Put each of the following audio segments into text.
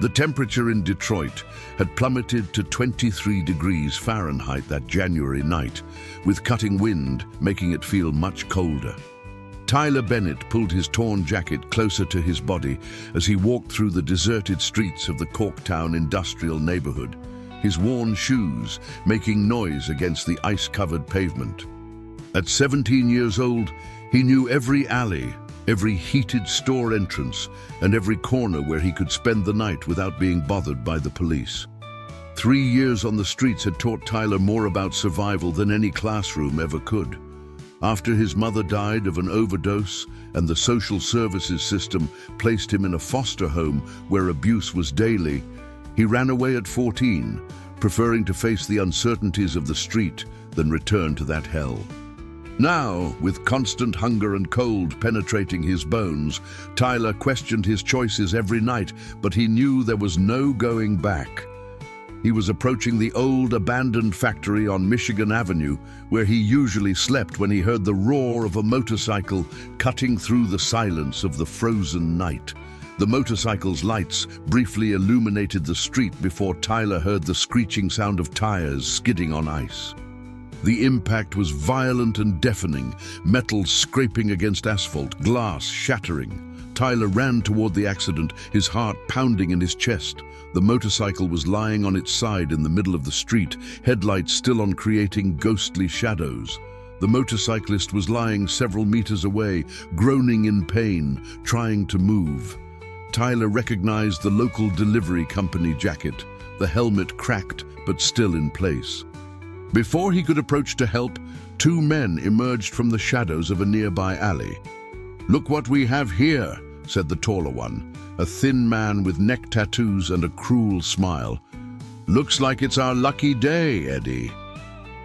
The temperature in Detroit had plummeted to 23 degrees Fahrenheit that January night, with cutting wind making it feel much colder. Tyler Bennett pulled his torn jacket closer to his body as he walked through the deserted streets of the Corktown industrial neighborhood, his worn shoes making noise against the ice-covered pavement. At 17 years old, he knew every alley, every heated store entrance, and every corner where he could spend the night without being bothered by the police. 3 years on the streets had taught Tyler more about survival than any classroom ever could. After his mother died of an overdose and the social services system placed him in a foster home where abuse was daily, he ran away at 14, preferring to face the uncertainties of the street than return to that hell. Now, with constant hunger and cold penetrating his bones, Tyler questioned his choices every night, but he knew there was no going back. He was approaching the old abandoned factory on Michigan Avenue, where he usually slept when he heard the roar of a motorcycle cutting through the silence of the frozen night. The motorcycle's lights briefly illuminated the street before Tyler heard the screeching sound of tires skidding on ice. The impact was violent and deafening, metal scraping against asphalt, glass shattering. Tyler ran toward the accident, his heart pounding in his chest. The motorcycle was lying on its side in the middle of the street, headlights still on, creating ghostly shadows. The motorcyclist was lying several meters away, groaning in pain, trying to move. Tyler recognized the local delivery company jacket, the helmet cracked but still in place. Before he could approach to help, 2 men emerged from the shadows of a nearby alley. "Look what we have here," said the taller one, a thin man with neck tattoos and a cruel smile. "Looks like it's our lucky day, Eddie."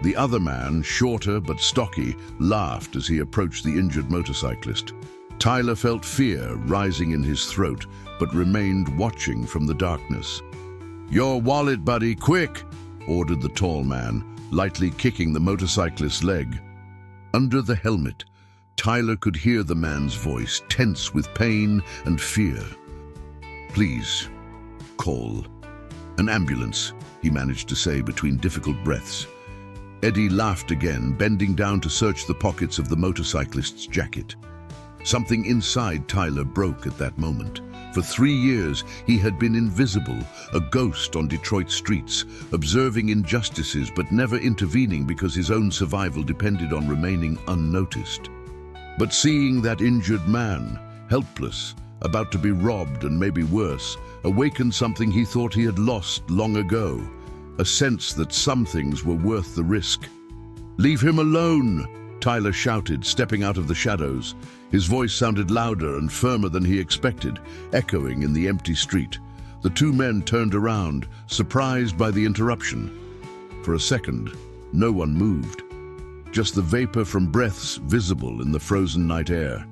The other man, shorter but stocky, laughed as he approached the injured motorcyclist. Tyler felt fear rising in his throat, but remained watching from the darkness. "Your wallet, buddy, quick!" ordered the tall man, lightly kicking the motorcyclist's leg. Under the helmet, Tyler could hear the man's voice, tense with pain and fear. "Please, call an ambulance," he managed to say between difficult breaths. Eddie laughed again, bending down to search the pockets of the motorcyclist's jacket. Something inside Tyler broke at that moment. For 3 years, he had been invisible, a ghost on Detroit streets, observing injustices but never intervening because his own survival depended on remaining unnoticed. But seeing that injured man, helpless, about to be robbed and maybe worse, awakened something he thought he had lost long ago, a sense that some things were worth the risk. "Leave him alone!" Tyler shouted, stepping out of the shadows. His voice sounded louder and firmer than he expected, echoing in the empty street. The 2 men turned around, surprised by the interruption. For a second, no one moved. Just the vapor from breaths visible in the frozen night air.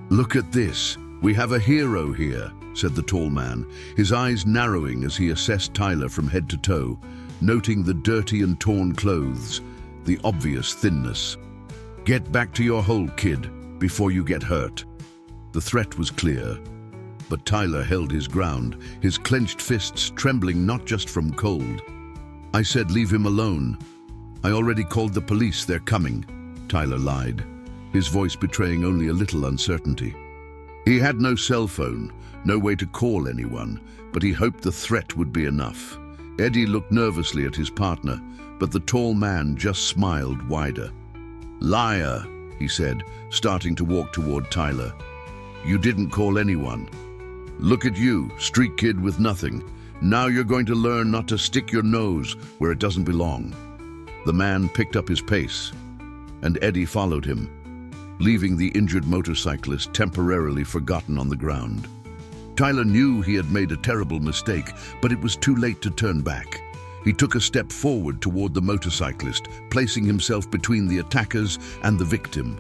"Look at this. We have a hero here," said the tall man, his eyes narrowing as he assessed Tyler from head to toe, noting the dirty and torn clothes, the obvious thinness. "Get back to your hole, kid, before you get hurt." The threat was clear, but Tyler held his ground, his clenched fists trembling not just from cold. "I said leave him alone. I already called the police, they're coming," Tyler lied, his voice betraying only a little uncertainty. He had no cell phone, no way to call anyone, but he hoped the threat would be enough. Eddie looked nervously at his partner, but the tall man just smiled wider. "Liar," he said, starting to walk toward Tyler. "You didn't call anyone. Look at you, street kid with nothing. Now you're going to learn not to stick your nose where it doesn't belong." The man picked up his pace, and Eddie followed him, leaving the injured motorcyclist temporarily forgotten on the ground. Tyler knew he had made a terrible mistake, but it was too late to turn back. He took a step forward toward the motorcyclist, placing himself between the attackers and the victim.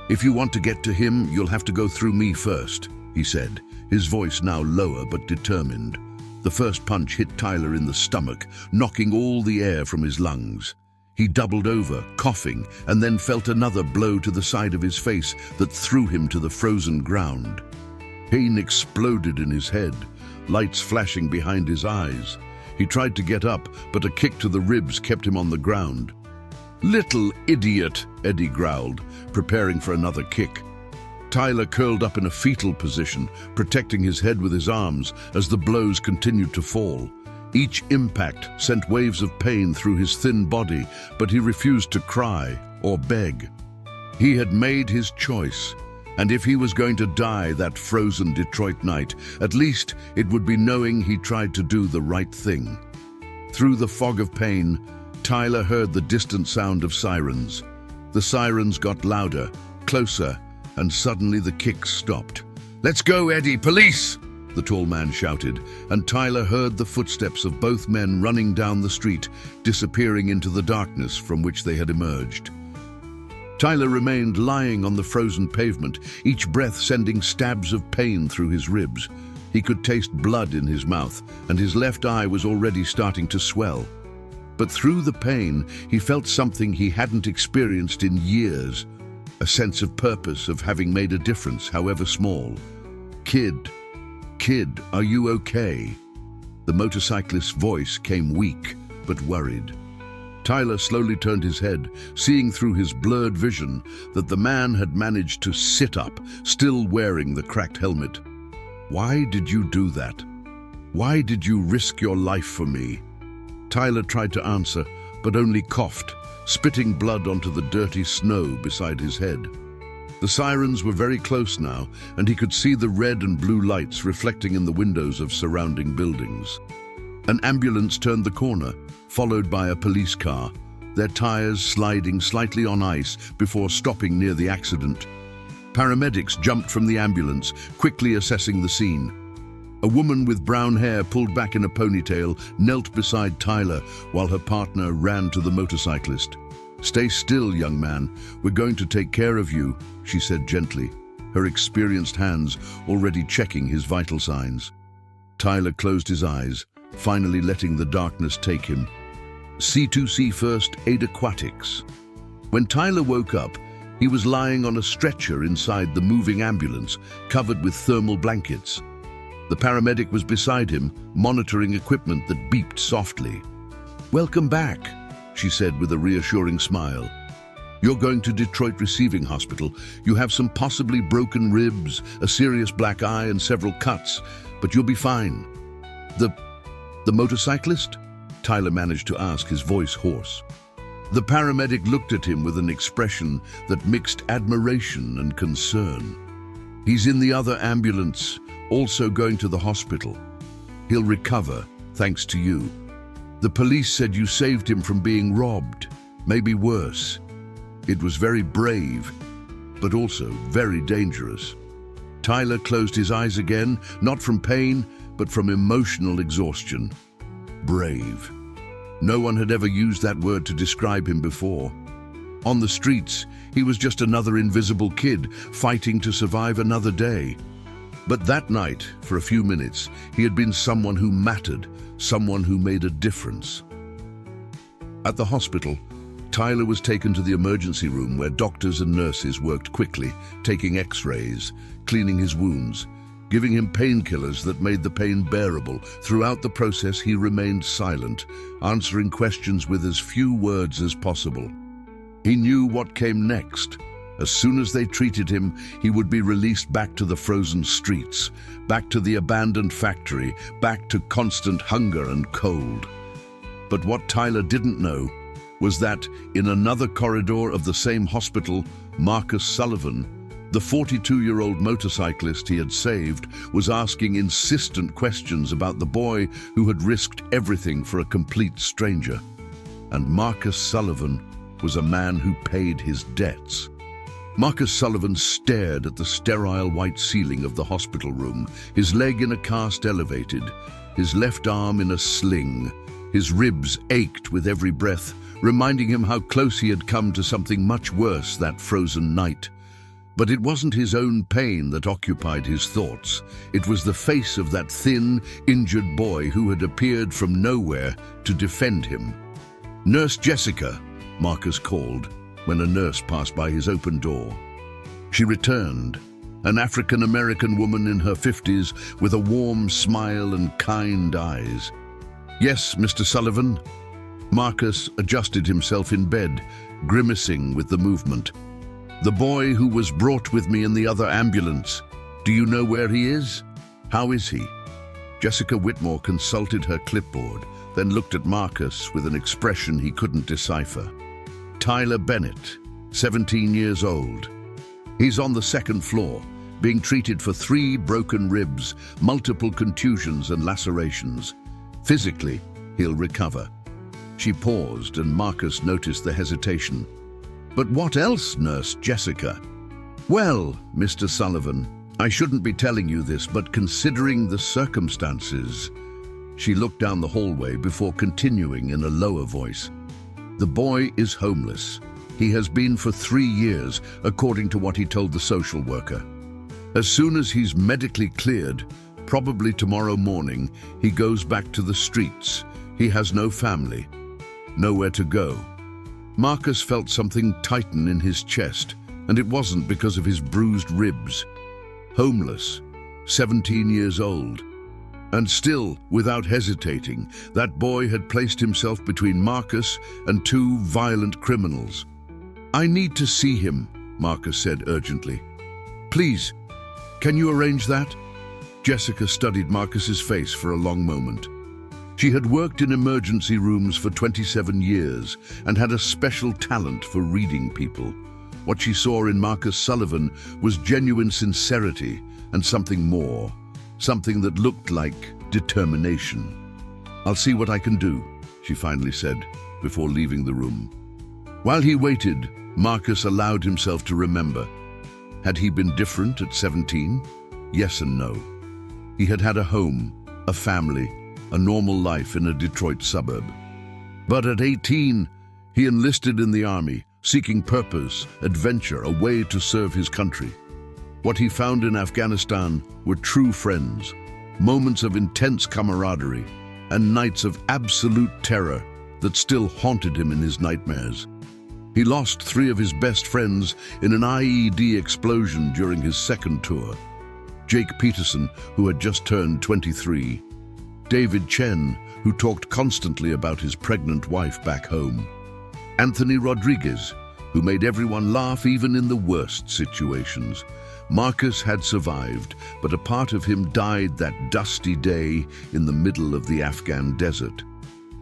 "If you want to get to him, you'll have to go through me first," he said, his voice now lower but determined. The first punch hit Tyler in the stomach, knocking all the air from his lungs. He doubled over, coughing, and then felt another blow to the side of his face that threw him to the frozen ground. Pain exploded in his head. lights flashing behind his eyes. He tried to get up, but a kick to the ribs kept him on the ground. "Little idiot," Eddie growled, preparing for another kick. Tyler curled up in a fetal position, protecting his head with his arms as the blows continued to fall. Each impact sent waves of pain through his thin body, but he refused to cry or beg. He had made his choice, and if he was going to die that frozen Detroit night, at least it would be knowing he tried to do the right thing. Through the fog of pain, Tyler heard the distant sound of sirens. The sirens got louder, closer, and suddenly the kicks stopped. "Let's go, Eddie, police!" the tall man shouted, and Tyler heard the footsteps of both men running down the street, disappearing into the darkness from which they had emerged. Tyler remained lying on the frozen pavement, each breath sending stabs of pain through his ribs. He could taste blood in his mouth, and his left eye was already starting to swell. But through the pain, he felt something he hadn't experienced in years, a sense of purpose, of having made a difference, however small. Kid, are you okay?" The motorcyclist's voice came weak, but worried. Tyler slowly turned his head, seeing through his blurred vision that the man had managed to sit up, still wearing the cracked helmet. "Why did you do that? Why did you risk your life for me?" Tyler tried to answer, but only coughed, spitting blood onto the dirty snow beside his head. The sirens were very close now, and he could see the red and blue lights reflecting in the windows of surrounding buildings. An ambulance turned the corner, followed by a police car, their tires sliding slightly on ice before stopping near the accident. Paramedics jumped from the ambulance, quickly assessing the scene. A woman with brown hair pulled back in a ponytail knelt beside Tyler while her partner ran to the motorcyclist. "Stay still, young man. We're going to take care of you," she said gently, her experienced hands already checking his vital signs. Tyler closed his eyes, finally letting the darkness take him. C2C First Aid Aquatics. When Tyler woke up, he was lying on a stretcher inside the moving ambulance, covered with thermal blankets. The paramedic was beside him, monitoring equipment that beeped softly. "Welcome back," she said with a reassuring smile. "You're going to Detroit Receiving Hospital. You have some possibly broken ribs, a serious black eye, and several cuts, but you'll be fine." The motorcyclist?" Tyler managed to ask, his voice hoarse. The paramedic looked at him with an expression that mixed admiration and concern. "He's in the other ambulance, also going to the hospital. He'll recover, thanks to you. The police said you saved him from being robbed, maybe worse. It was very brave, but also very dangerous." Tyler closed his eyes again, not from pain, but from emotional exhaustion. Brave. No one had ever used that word to describe him before. On the streets, he was just another invisible kid fighting to survive another day. But that night, for a few minutes, he had been someone who mattered, someone who made a difference. At the hospital, Tyler was taken to the emergency room where doctors and nurses worked quickly, taking x-rays, cleaning his wounds, giving him painkillers that made the pain bearable. Throughout the process, he remained silent, answering questions with as few words as possible. He knew what came next. As soon as they treated him, he would be released back to the frozen streets, back to the abandoned factory, back to constant hunger and cold. But what Tyler didn't know was that in another corridor of the same hospital, Marcus Sullivan, the 42-year-old motorcyclist he had saved, was asking insistent questions about the boy who had risked everything for a complete stranger. And Marcus Sullivan was a man who paid his debts. Marcus Sullivan stared at the sterile white ceiling of the hospital room, his leg in a cast elevated, his left arm in a sling. His ribs ached with every breath, reminding him how close he had come to something much worse that frozen night. But it wasn't his own pain that occupied his thoughts. It was the face of that thin, injured boy who had appeared from nowhere to defend him. "Nurse Jessica," Marcus called when a nurse passed by his open door. She returned, an African-American woman in her 50s with a warm smile and kind eyes. "Yes, Mr. Sullivan." Marcus adjusted himself in bed, grimacing with the movement. "The boy who was brought with me in the other ambulance. Do you know where he is? How is he?" Jessica Whitmore consulted her clipboard, then looked at Marcus with an expression he couldn't decipher. "Tyler Bennett, 17 years old. He's on the second floor, being treated for 3 broken ribs, multiple contusions and lacerations. Physically, he'll recover." She paused, and Marcus noticed the hesitation. "But what else, Nurse Jessica?" "Well, Mr. Sullivan, I shouldn't be telling you this, but considering the circumstances..." She looked down the hallway before continuing in a lower voice. "The boy is homeless. He has been for 3 years, according to what he told the social worker. As soon as he's medically cleared, probably tomorrow morning, he goes back to the streets. He has no family, nowhere to go." Marcus felt something tighten in his chest, and it wasn't because of his bruised ribs. Homeless, 17 years old. And still, without hesitating, that boy had placed himself between Marcus and 2 violent criminals. "I need to see him," Marcus said urgently. "Please, can you arrange that?" Jessica studied Marcus's face for a long moment. She had worked in emergency rooms for 27 years and had a special talent for reading people. What she saw in Marcus Sullivan was genuine sincerity and something more, something that looked like determination. "I'll see what I can do," she finally said, before leaving the room. While he waited, Marcus allowed himself to remember. Had he been different at 17? Yes and no. He had had a home, a family, a normal life in a Detroit suburb. But at 18, he enlisted in the army, seeking purpose, adventure, a way to serve his country. What he found in Afghanistan were true friends, moments of intense camaraderie, and nights of absolute terror that still haunted him in his nightmares. He lost 3 of his best friends in an IED explosion during his second tour. Jake Peterson, who had just turned 23. David Chen, who talked constantly about his pregnant wife back home. Anthony Rodriguez, who made everyone laugh even in the worst situations. Marcus had survived, but a part of him died that dusty day in the middle of the Afghan desert.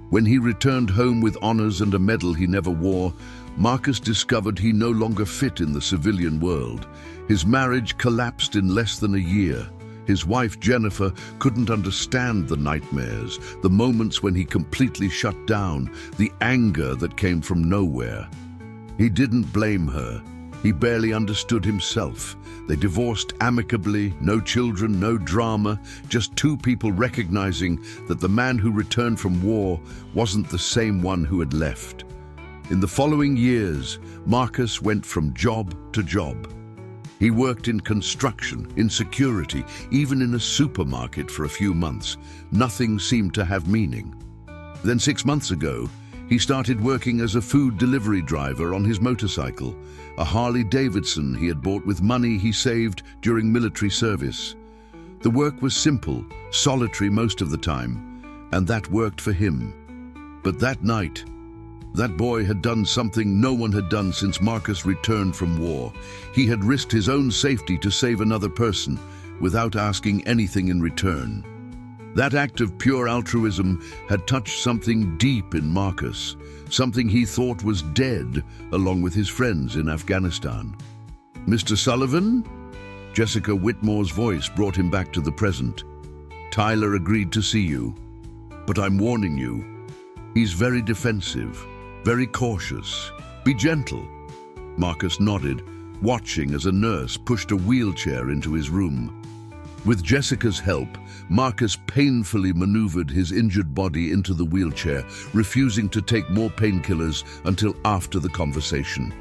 When he returned home with honors and a medal he never wore, Marcus discovered he no longer fit in the civilian world. His marriage collapsed in less than a year. His wife, Jennifer, couldn't understand the nightmares, the moments when he completely shut down, the anger that came from nowhere. He didn't blame her. He barely understood himself. They divorced amicably, no children, no drama, just 2 people recognizing that the man who returned from war wasn't the same one who had left. In the following years, Marcus went from job to job. He worked in construction, in security, even in a supermarket for a few months. Nothing seemed to have meaning. Then 6 months ago, he started working as a food delivery driver on his motorcycle, a Harley Davidson he had bought with money he saved during military service. The work was simple, solitary most of the time, and that worked for him. But that night, that boy had done something no one had done since Marcus returned from war. He had risked his own safety to save another person without asking anything in return. That act of pure altruism had touched something deep in Marcus, something he thought was dead along with his friends in Afghanistan. "Mr. Sullivan?" Jessica Whitmore's voice brought him back to the present. "Tyler agreed to see you, but I'm warning you, he's very defensive, very cautious. Be gentle." Marcus nodded, watching as a nurse pushed a wheelchair into his room. With Jessica's help, Marcus painfully maneuvered his injured body into the wheelchair, refusing to take more painkillers until after the conversation.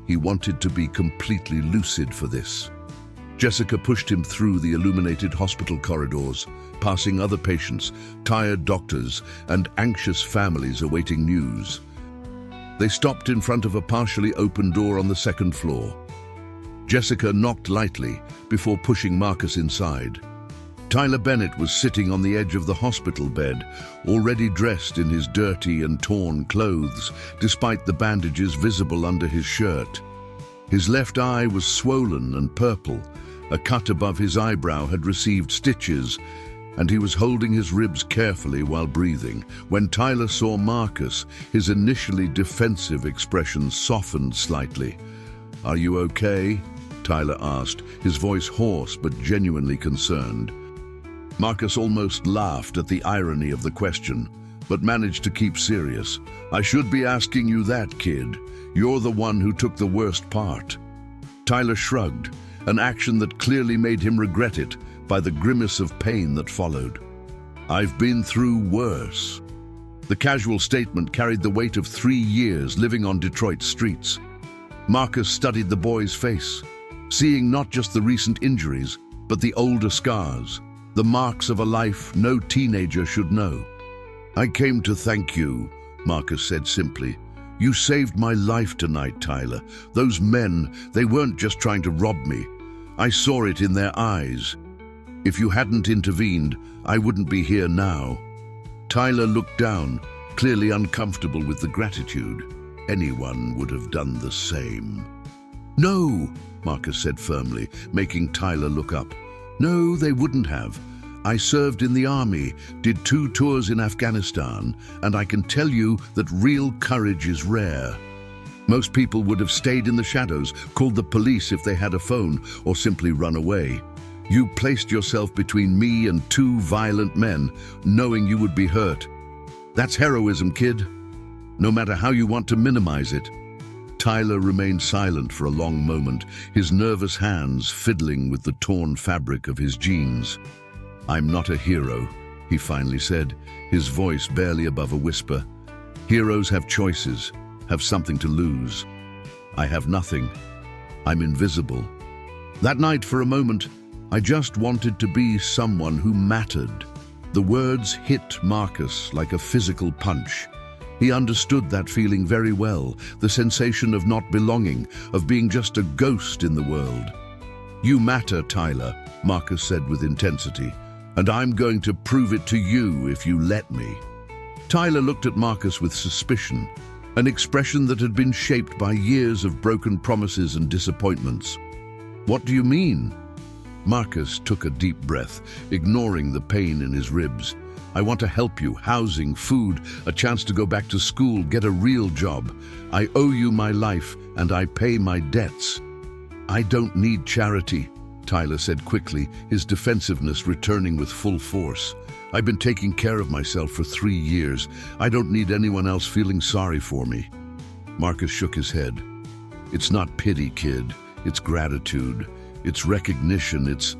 He wanted to be completely lucid for this. Jessica pushed him through the illuminated hospital corridors, passing other patients, tired doctors, and anxious families awaiting news. They stopped in front of a partially open door on the second floor. Jessica knocked lightly before pushing Marcus inside. Tyler Bennett was sitting on the edge of the hospital bed, already dressed in his dirty and torn clothes, despite the bandages visible under his shirt. His left eye was swollen and purple. A cut above his eyebrow had received stitches, and he was holding his ribs carefully while breathing. When Tyler saw Marcus, his initially defensive expression softened slightly. "Are you okay?" Tyler asked, his voice hoarse but genuinely concerned. Marcus almost laughed at the irony of the question, but managed to keep serious. "I should be asking you that, kid. You're the one who took the worst part." Tyler shrugged, an action that clearly made him regret it by the grimace of pain that followed. "I've been through worse." The casual statement carried the weight of 3 years living on Detroit's streets. Marcus studied the boy's face, seeing not just the recent injuries, but the older scars, the marks of a life no teenager should know. "I came to thank you," Marcus said simply. "You saved my life tonight, Tyler. Those men, they weren't just trying to rob me. I saw it in their eyes. If you hadn't intervened, I wouldn't be here now." Tyler looked down, clearly uncomfortable with the gratitude. Anyone would have done the same. "No," Marcus said firmly, making Tyler look up. "No, they wouldn't have. I served in the army, did 2 tours in Afghanistan, and I can tell you that real courage is rare. Most people would have stayed in the shadows, called the police if they had a phone, or simply run away. You placed yourself between me and 2 violent men, knowing you would be hurt. That's heroism, kid. No matter how you want to minimize it." Tyler remained silent for a long moment, his nervous hands fiddling with the torn fabric of his jeans. "I'm not a hero," he finally said, his voice barely above a whisper. "Heroes have choices, have something to lose. I have nothing. I'm invisible. That night, for a moment, I just wanted to be someone who mattered." The words hit Marcus like a physical punch. He understood that feeling very well, the sensation of not belonging, of being just a ghost in the world. "You matter, Tyler," Marcus said with intensity, "and I'm going to prove it to you if you let me." Tyler looked at Marcus with suspicion, an expression that had been shaped by years of broken promises and disappointments. "What do you mean?" Marcus took a deep breath, ignoring the pain in his ribs. "I want to help you. Housing, food, a chance to go back to school, get a real job. I owe you my life, and I pay my debts." "I don't need charity," Tyler said quickly, his defensiveness returning with full force. "I've been taking care of myself for 3 years. I don't need anyone else feeling sorry for me." Marcus shook his head. "It's not pity, kid. It's gratitude. It's recognition. It's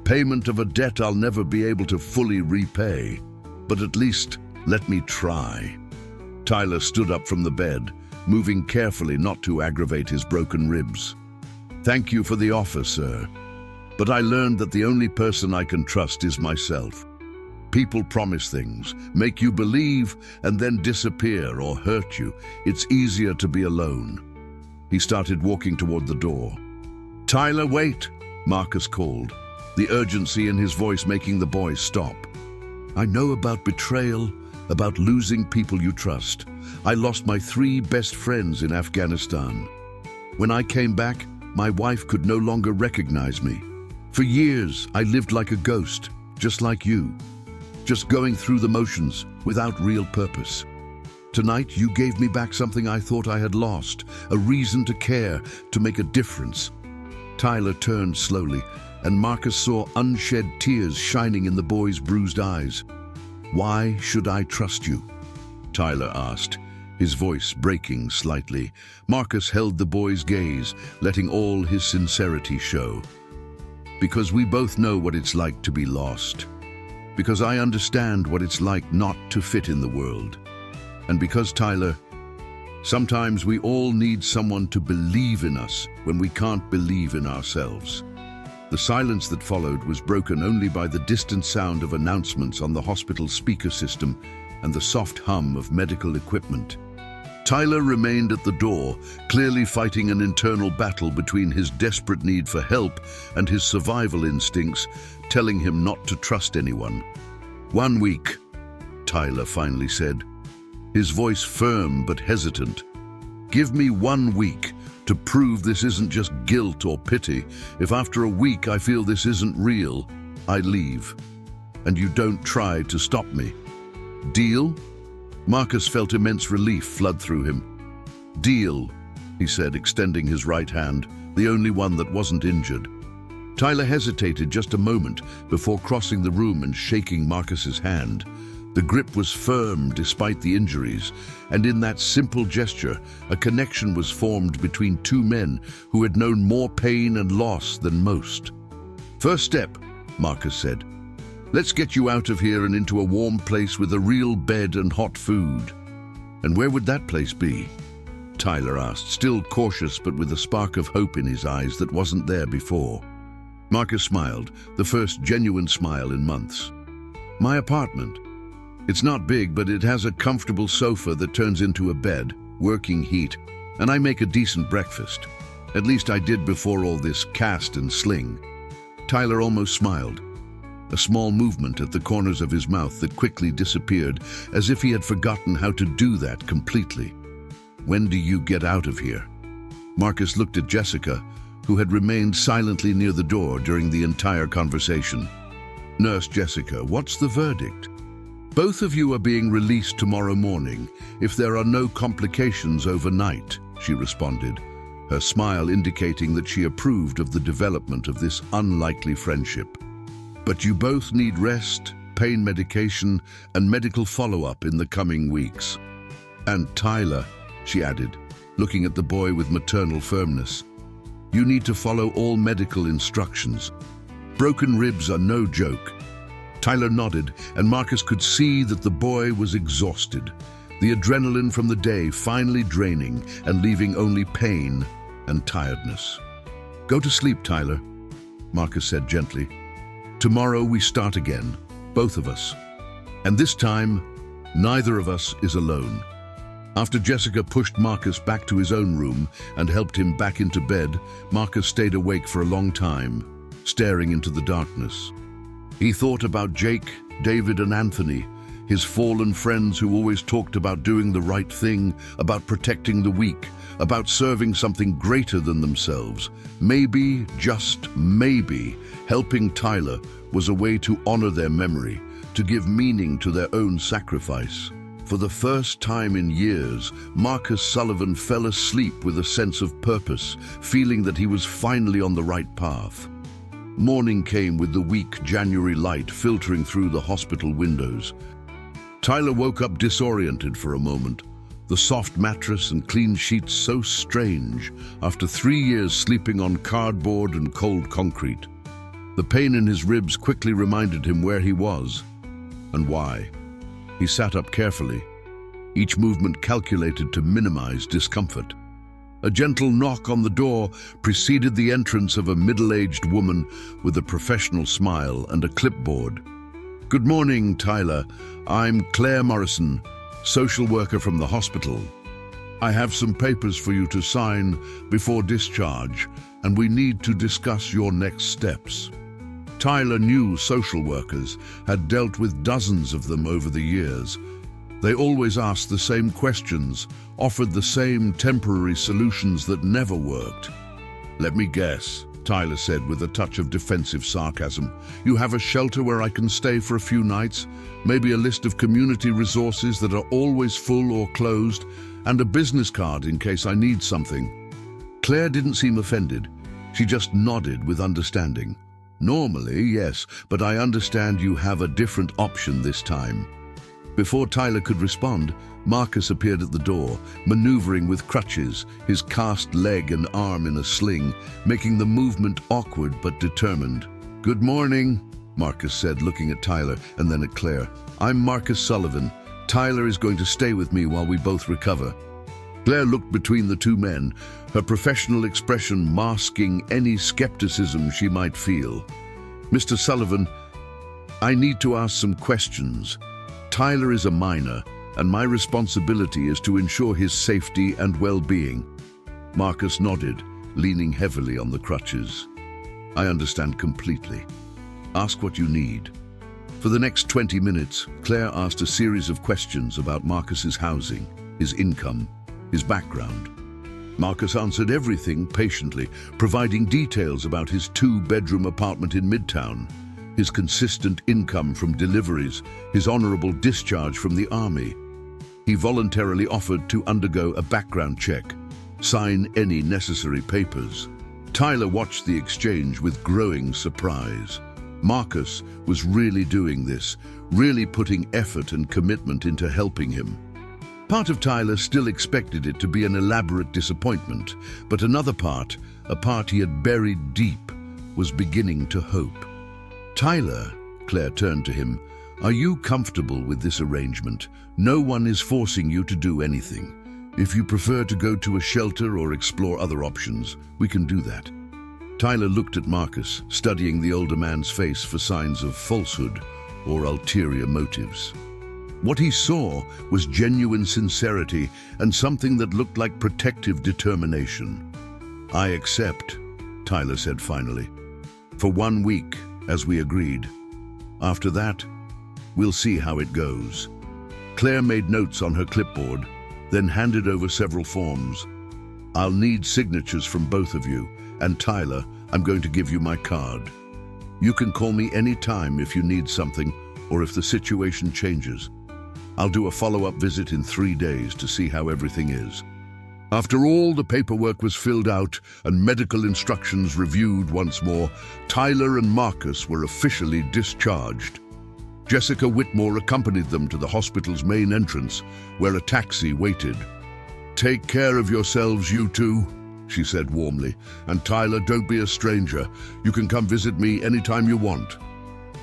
payment of a debt I'll never be able to fully repay. But at least let me try." Tyler stood up from the bed, moving carefully not to aggravate his broken ribs. "Thank you for the offer, sir. But I learned that the only person I can trust is myself. People promise things, make you believe, and then disappear or hurt you. It's easier to be alone." He started walking toward the door. "Tyler, wait," Marcus called, the urgency in his voice making the boy stop. "I know about betrayal, about losing people you trust. I lost my 3 best friends in Afghanistan. When I came back, my wife could no longer recognize me. For years, I lived like a ghost, just like you, just going through the motions without real purpose. Tonight, you gave me back something I thought I had lost, a reason to care, to make a difference." Tyler turned slowly, and Marcus saw unshed tears shining in the boy's bruised eyes. "Why should I trust you?" Tyler asked, his voice breaking slightly. Marcus held the boy's gaze, letting all his sincerity show. "Because we both know what it's like to be lost. Because I understand what it's like not to fit in the world. And because, Tyler, sometimes we all need someone to believe in us when we can't believe in ourselves." The silence that followed was broken only by the distant sound of announcements on the hospital speaker system and the soft hum of medical equipment. Tyler remained at the door, clearly fighting an internal battle between his desperate need for help and his survival instincts, telling him not to trust anyone. 1 week, Tyler finally said, his voice firm but hesitant. Give me 1 week to prove this isn't just guilt or pity. If after a week I feel this isn't real, I leave. And you don't try to stop me. Deal? Marcus felt immense relief flood through him. Deal, he said, extending his right hand, the only one that wasn't injured. Tyler hesitated just a moment before crossing the room and shaking Marcus's hand. The grip was firm despite the injuries, and in that simple gesture, a connection was formed between two men who had known more pain and loss than most. First step, Marcus said. Let's get you out of here and into a warm place with a real bed and hot food. And where would that place be? Tyler asked, still cautious but with a spark of hope in his eyes that wasn't there before. Marcus smiled, the first genuine smile in months. My apartment. It's not big, but it has a comfortable sofa that turns into a bed, working heat, and I make a decent breakfast. At least I did before all this cast and sling. Tyler almost smiled. A small movement at the corners of his mouth that quickly disappeared, as if he had forgotten how to do that completely. When do you get out of here? Marcus looked at Jessica, who had remained silently near the door during the entire conversation. Nurse Jessica, what's the verdict? Both of you are being released tomorrow morning, if there are no complications overnight, she responded, her smile indicating that she approved of the development of this unlikely friendship. But you both need rest, pain medication, and medical follow-up in the coming weeks. And Tyler, she added, looking at the boy with maternal firmness, you need to follow all medical instructions. Broken ribs are no joke. Tyler nodded, and Marcus could see that the boy was exhausted, the adrenaline from the day finally draining and leaving only pain and tiredness. Go to sleep, Tyler, Marcus said gently. Tomorrow we start again, both of us. And this time, neither of us is alone. After Jessica pushed Marcus back to his own room and helped him back into bed, Marcus stayed awake for a long time, staring into the darkness. He thought about Jake, David, and Anthony, his fallen friends who always talked about doing the right thing, about protecting the weak, about serving something greater than themselves. Maybe, just maybe, helping Tyler was a way to honor their memory, to give meaning to their own sacrifice. For the first time in years, Marcus Sullivan fell asleep with a sense of purpose, feeling that he was finally on the right path. Morning came with the weak January light filtering through the hospital windows. Tyler woke up disoriented for a moment, the soft mattress and clean sheets so strange after 3 years sleeping on cardboard and cold concrete. The pain in his ribs quickly reminded him where he was and why. He sat up carefully, each movement calculated to minimize discomfort. A gentle knock on the door preceded the entrance of a middle-aged woman with a professional smile and a clipboard. Good morning, Tyler. I'm Claire Morrison, social worker from the hospital. I have some papers for you to sign before discharge, and we need to discuss your next steps. Tyler knew social workers, had dealt with dozens of them over the years. They always asked the same questions, offered the same temporary solutions that never worked. Let me guess, Tyler said with a touch of defensive sarcasm. You have a shelter where I can stay for a few nights, maybe a list of community resources that are always full or closed, and a business card in case I need something. Claire didn't seem offended. She just nodded with understanding. Normally, yes, but I understand you have a different option this time. Before Tyler could respond, Marcus appeared at the door, maneuvering with crutches, his cast leg and arm in a sling, making the movement awkward but determined. Good morning, Marcus said, looking at Tyler and then at Claire. I'm Marcus Sullivan. Tyler is going to stay with me while we both recover. Claire looked between the two men, her professional expression masking any skepticism she might feel. Mr. Sullivan, I need to ask some questions. Tyler is a minor, and my responsibility is to ensure his safety and well-being." Marcus nodded, leaning heavily on the crutches. "I understand completely. Ask what you need." For the next 20 minutes, Claire asked a series of questions about Marcus's housing, his income, his background. Marcus answered everything patiently, providing details about his 2-bedroom apartment in Midtown, his consistent income from deliveries, his honorable discharge from the army. He voluntarily offered to undergo a background check, sign any necessary papers. Tyler watched the exchange with growing surprise. Marcus was really doing this, really putting effort and commitment into helping him. Part of Tyler still expected it to be an elaborate disappointment, but another part, a part he had buried deep, was beginning to hope. "Tyler," Claire turned to him, "are you comfortable with this arrangement? No one is forcing you to do anything. If you prefer to go to a shelter or explore other options, we can do that." Tyler looked at Marcus, studying the older man's face for signs of falsehood or ulterior motives. What he saw was genuine sincerity and something that looked like protective determination. "I accept," Tyler said finally. "For 1 week, as we agreed. After that, we'll see how it goes." Claire made notes on her clipboard, then handed over several forms. "I'll need signatures from both of you, and Tyler, I'm going to give you my card. You can call me any time if you need something or if the situation changes. I'll do a follow-up visit in 3 days to see how everything is." After all the paperwork was filled out and medical instructions reviewed once more, Tyler and Marcus were officially discharged. Jessica Whitmore accompanied them to the hospital's main entrance, where a taxi waited. "Take care of yourselves, you two," she said warmly. "And Tyler, don't be a stranger. You can come visit me anytime you want."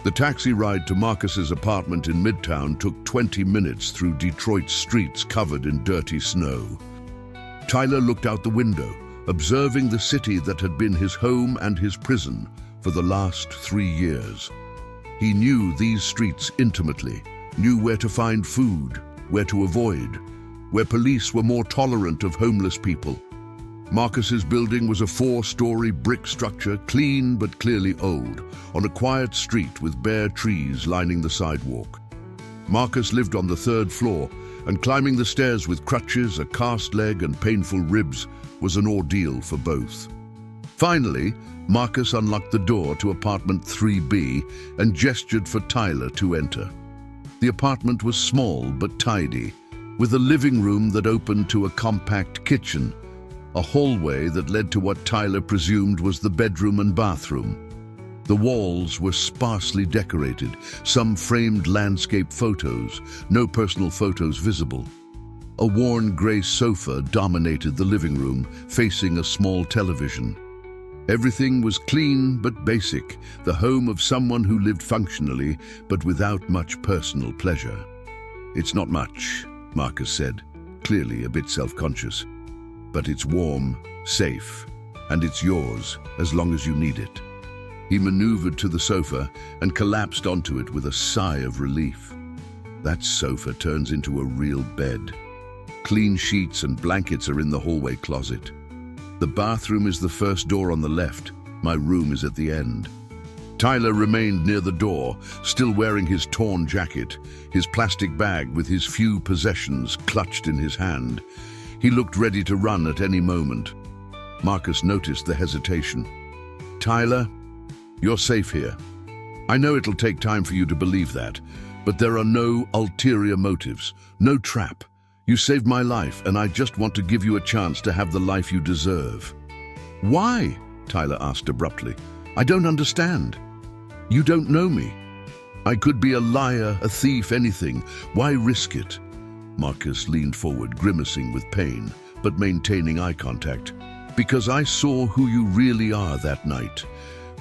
The taxi ride to Marcus's apartment in Midtown took 20 minutes through Detroit's streets covered in dirty snow. Tyler looked out the window, observing the city that had been his home and his prison for the last 3 years. He knew these streets intimately, knew where to find food, where to avoid, where police were more tolerant of homeless people. Marcus's building was a 4-story brick structure, clean but clearly old, on a quiet street with bare trees lining the sidewalk. Marcus lived on the 3rd floor, and climbing the stairs with crutches, a cast leg, and painful ribs was an ordeal for both. Finally, Marcus unlocked the door to apartment 3B and gestured for Tyler to enter. The apartment was small but tidy, with a living room that opened to a compact kitchen, a hallway that led to what Tyler presumed was the bedroom and bathroom. The walls were sparsely decorated, some framed landscape photos, no personal photos visible. A worn gray sofa dominated the living room, facing a small television. Everything was clean but basic, the home of someone who lived functionally but without much personal pleasure. "It's not much," Marcus said, clearly a bit self-conscious. "But it's warm, safe, and it's yours as long as you need it." He maneuvered to the sofa and collapsed onto it with a sigh of relief. That sofa turns into a real bed. Clean sheets and blankets are in the hallway closet. The bathroom is the first door on the left. My room is at the end. Tyler remained near the door, still wearing his torn jacket, his plastic bag with his few possessions clutched in his hand. He looked ready to run at any moment. Marcus noticed the hesitation. "Tyler, you're safe here. I know it'll take time for you to believe that, but there are no ulterior motives, no trap. You saved my life, and I just want to give you a chance to have the life you deserve." "Why?" Tyler asked abruptly. "I don't understand. You don't know me. I could be a liar, a thief, anything. Why risk it?" Marcus leaned forward, grimacing with pain, but maintaining eye contact. "Because I saw who you really are that night.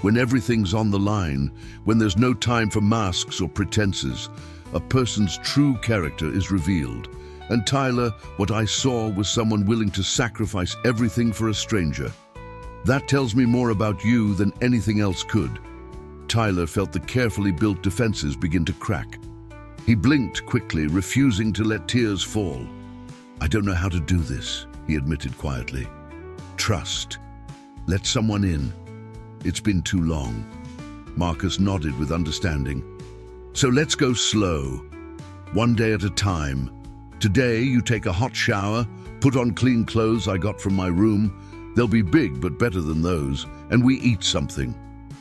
When everything's on the line, when there's no time for masks or pretenses, a person's true character is revealed. And Tyler, what I saw was someone willing to sacrifice everything for a stranger. That tells me more about you than anything else could." Tyler felt the carefully built defenses begin to crack. He blinked quickly, refusing to let tears fall. "I don't know how to do this," he admitted quietly. "Trust. Let someone in. It's been too long." Marcus nodded with understanding. "So let's go slow, one day at a time. Today you take a hot shower, put on clean clothes I got from my room. They'll be big but better than those, and we eat something.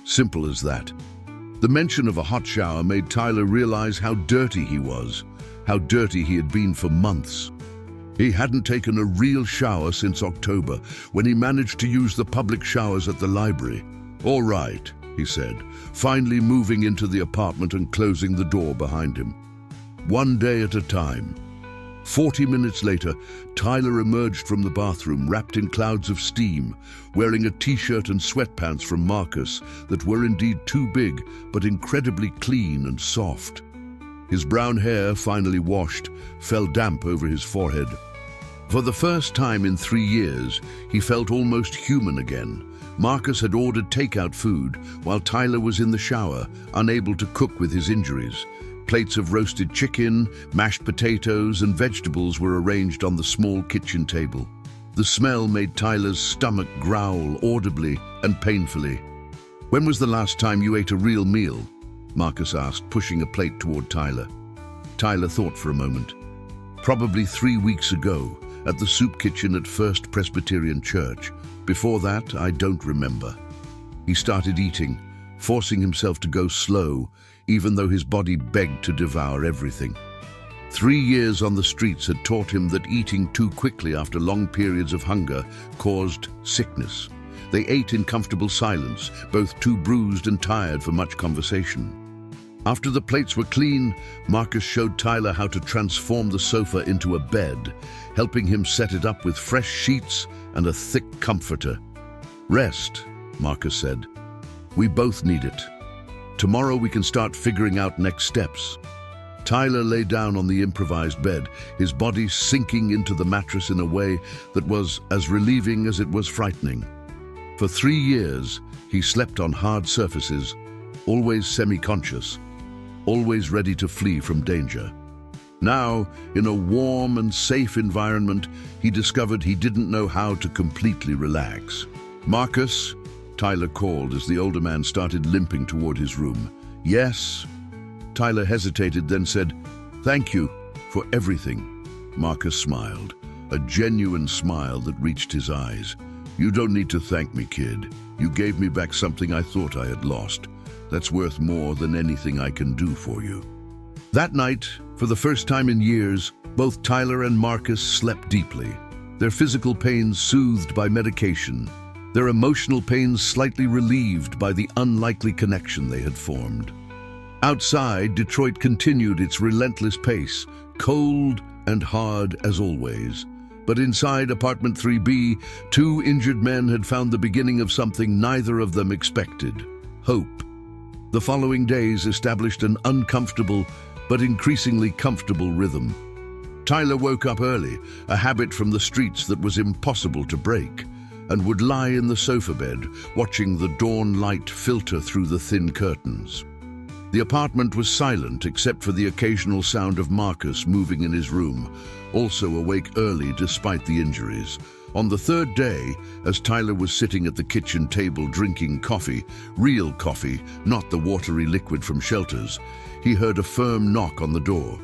Simple as that." The mention of a hot shower made Tyler realize how dirty he was, how dirty he had been for months. He hadn't taken a real shower since October, when he managed to use the public showers at the library. "All right," he said, finally moving into the apartment and closing the door behind him. One day at a time. 40 minutes later, Tyler emerged from the bathroom wrapped in clouds of steam, wearing a t-shirt and sweatpants from Marcus that were indeed too big, but incredibly clean and soft. His brown hair, finally washed, fell damp over his forehead. For the first time in 3 years, he felt almost human again. Marcus had ordered takeout food, while Tyler was in the shower, unable to cook with his injuries. Plates of roasted chicken, mashed potatoes, and vegetables were arranged on the small kitchen table. The smell made Tyler's stomach growl audibly and painfully. "When was the last time you ate a real meal?" Marcus asked, pushing a plate toward Tyler. Tyler thought for a moment. "Probably 3 weeks ago, at the soup kitchen at First Presbyterian Church. Before that, I don't remember." He started eating, forcing himself to go slow, even though his body begged to devour everything. 3 years on the streets had taught him that eating too quickly after long periods of hunger caused sickness. They ate in comfortable silence, both too bruised and tired for much conversation. After the plates were clean, Marcus showed Tyler how to transform the sofa into a bed, helping him set it up with fresh sheets and a thick comforter. "Rest," Marcus said. "We both need it. Tomorrow we can start figuring out next steps." Tyler lay down on the improvised bed, his body sinking into the mattress in a way that was as relieving as it was frightening. For 3 years, he slept on hard surfaces, always semi-conscious, always ready to flee from danger. Now, in a warm and safe environment, he discovered he didn't know how to completely relax. "Marcus," Tyler called as the older man started limping toward his room. "Yes?" Tyler hesitated, then said, "Thank you for everything." Marcus smiled, a genuine smile that reached his eyes. "You don't need to thank me, kid. You gave me back something I thought I had lost. That's worth more than anything I can do for you." That night, for the first time in years, both Tyler and Marcus slept deeply, their physical pains soothed by medication, their emotional pains slightly relieved by the unlikely connection they had formed. Outside, Detroit continued its relentless pace, cold and hard as always. But inside apartment 3B, 2 injured men had found the beginning of something neither of them expected: hope. The following days established an uncomfortable but increasingly comfortable rhythm. Tyler woke up early, a habit from the streets that was impossible to break, and would lie in the sofa bed, watching the dawn light filter through the thin curtains. The apartment was silent except for the occasional sound of Marcus moving in his room, also awake early despite the injuries. On the 3rd day, as Tyler was sitting at the kitchen table drinking coffee, real coffee, not the watery liquid from shelters, he heard a firm knock on the door.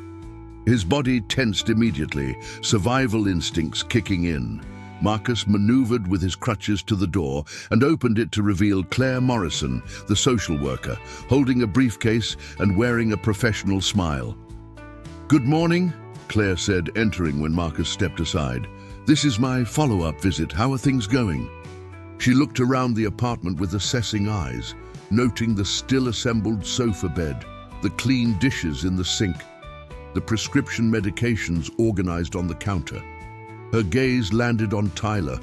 His body tensed immediately, survival instincts kicking in. Marcus maneuvered with his crutches to the door and opened it to reveal Claire Morrison, the social worker, holding a briefcase and wearing a professional smile. "Good morning," Claire said, entering when Marcus stepped aside. "This is my follow-up visit. How are things going?" She looked around the apartment with assessing eyes, noting the still-assembled sofa bed, the clean dishes in the sink, the prescription medications organized on the counter. Her gaze landed on Tyler,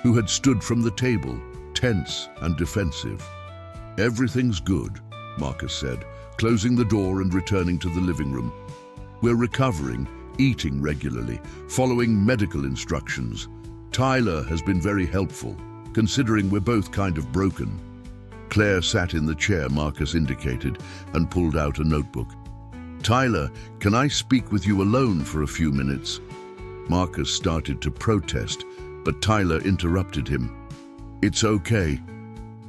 who had stood from the table, tense and defensive. "Everything's good," Marcus said, closing the door and returning to the living room. "We're recovering, eating regularly, following medical instructions. Tyler has been very helpful, considering we're both kind of broken." Claire sat in the chair Marcus indicated and pulled out a notebook. "Tyler, can I speak with you alone for a few minutes?" Marcus started to protest, but Tyler interrupted him. "It's okay."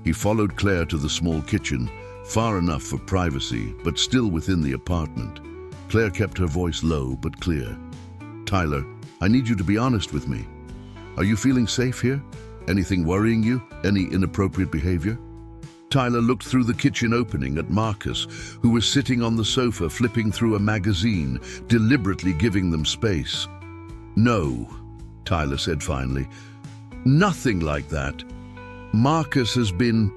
He followed Claire to the small kitchen, far enough for privacy, but still within the apartment. Claire kept her voice low but clear. "Tyler, I need you to be honest with me. Are you feeling safe here? Anything worrying you? Any inappropriate behavior?" Tyler looked through the kitchen opening at Marcus, who was sitting on the sofa flipping through a magazine, deliberately giving them space. "No," Tyler said finally. "Nothing like that. Marcus he's been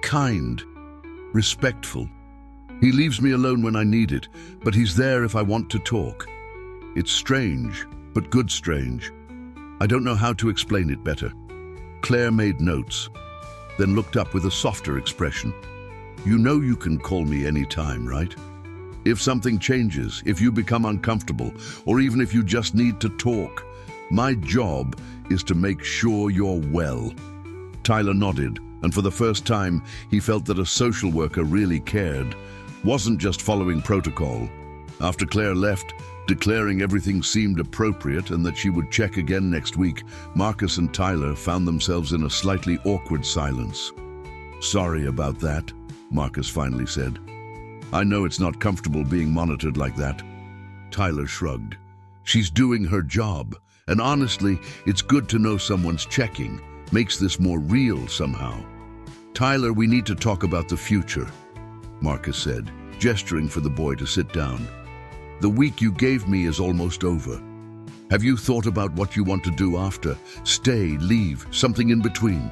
kind, respectful. He leaves me alone when I need it, but he's there if I want to talk. It's strange, but good strange. I don't know how to explain it better." Claire made notes, then looked up with a softer expression. "You know you can call me any time, right? If something changes, if you become uncomfortable, or even if you just need to talk, my job is to make sure you're well." Tyler nodded, and for the first time, he felt that a social worker really cared, wasn't just following protocol. After Claire left, declaring everything seemed appropriate and that she would check again next week, Marcus and Tyler found themselves in a slightly awkward silence. "Sorry about that," Marcus finally said. "I know it's not comfortable being monitored like that." Tyler shrugged. "She's doing her job, and honestly, it's good to know someone's checking. Makes this more real somehow." "Tyler, we need to talk about the future," Marcus said, gesturing for the boy to sit down. "The week you gave me is almost over. Have you thought about what you want to do after? Stay, leave, something in between?"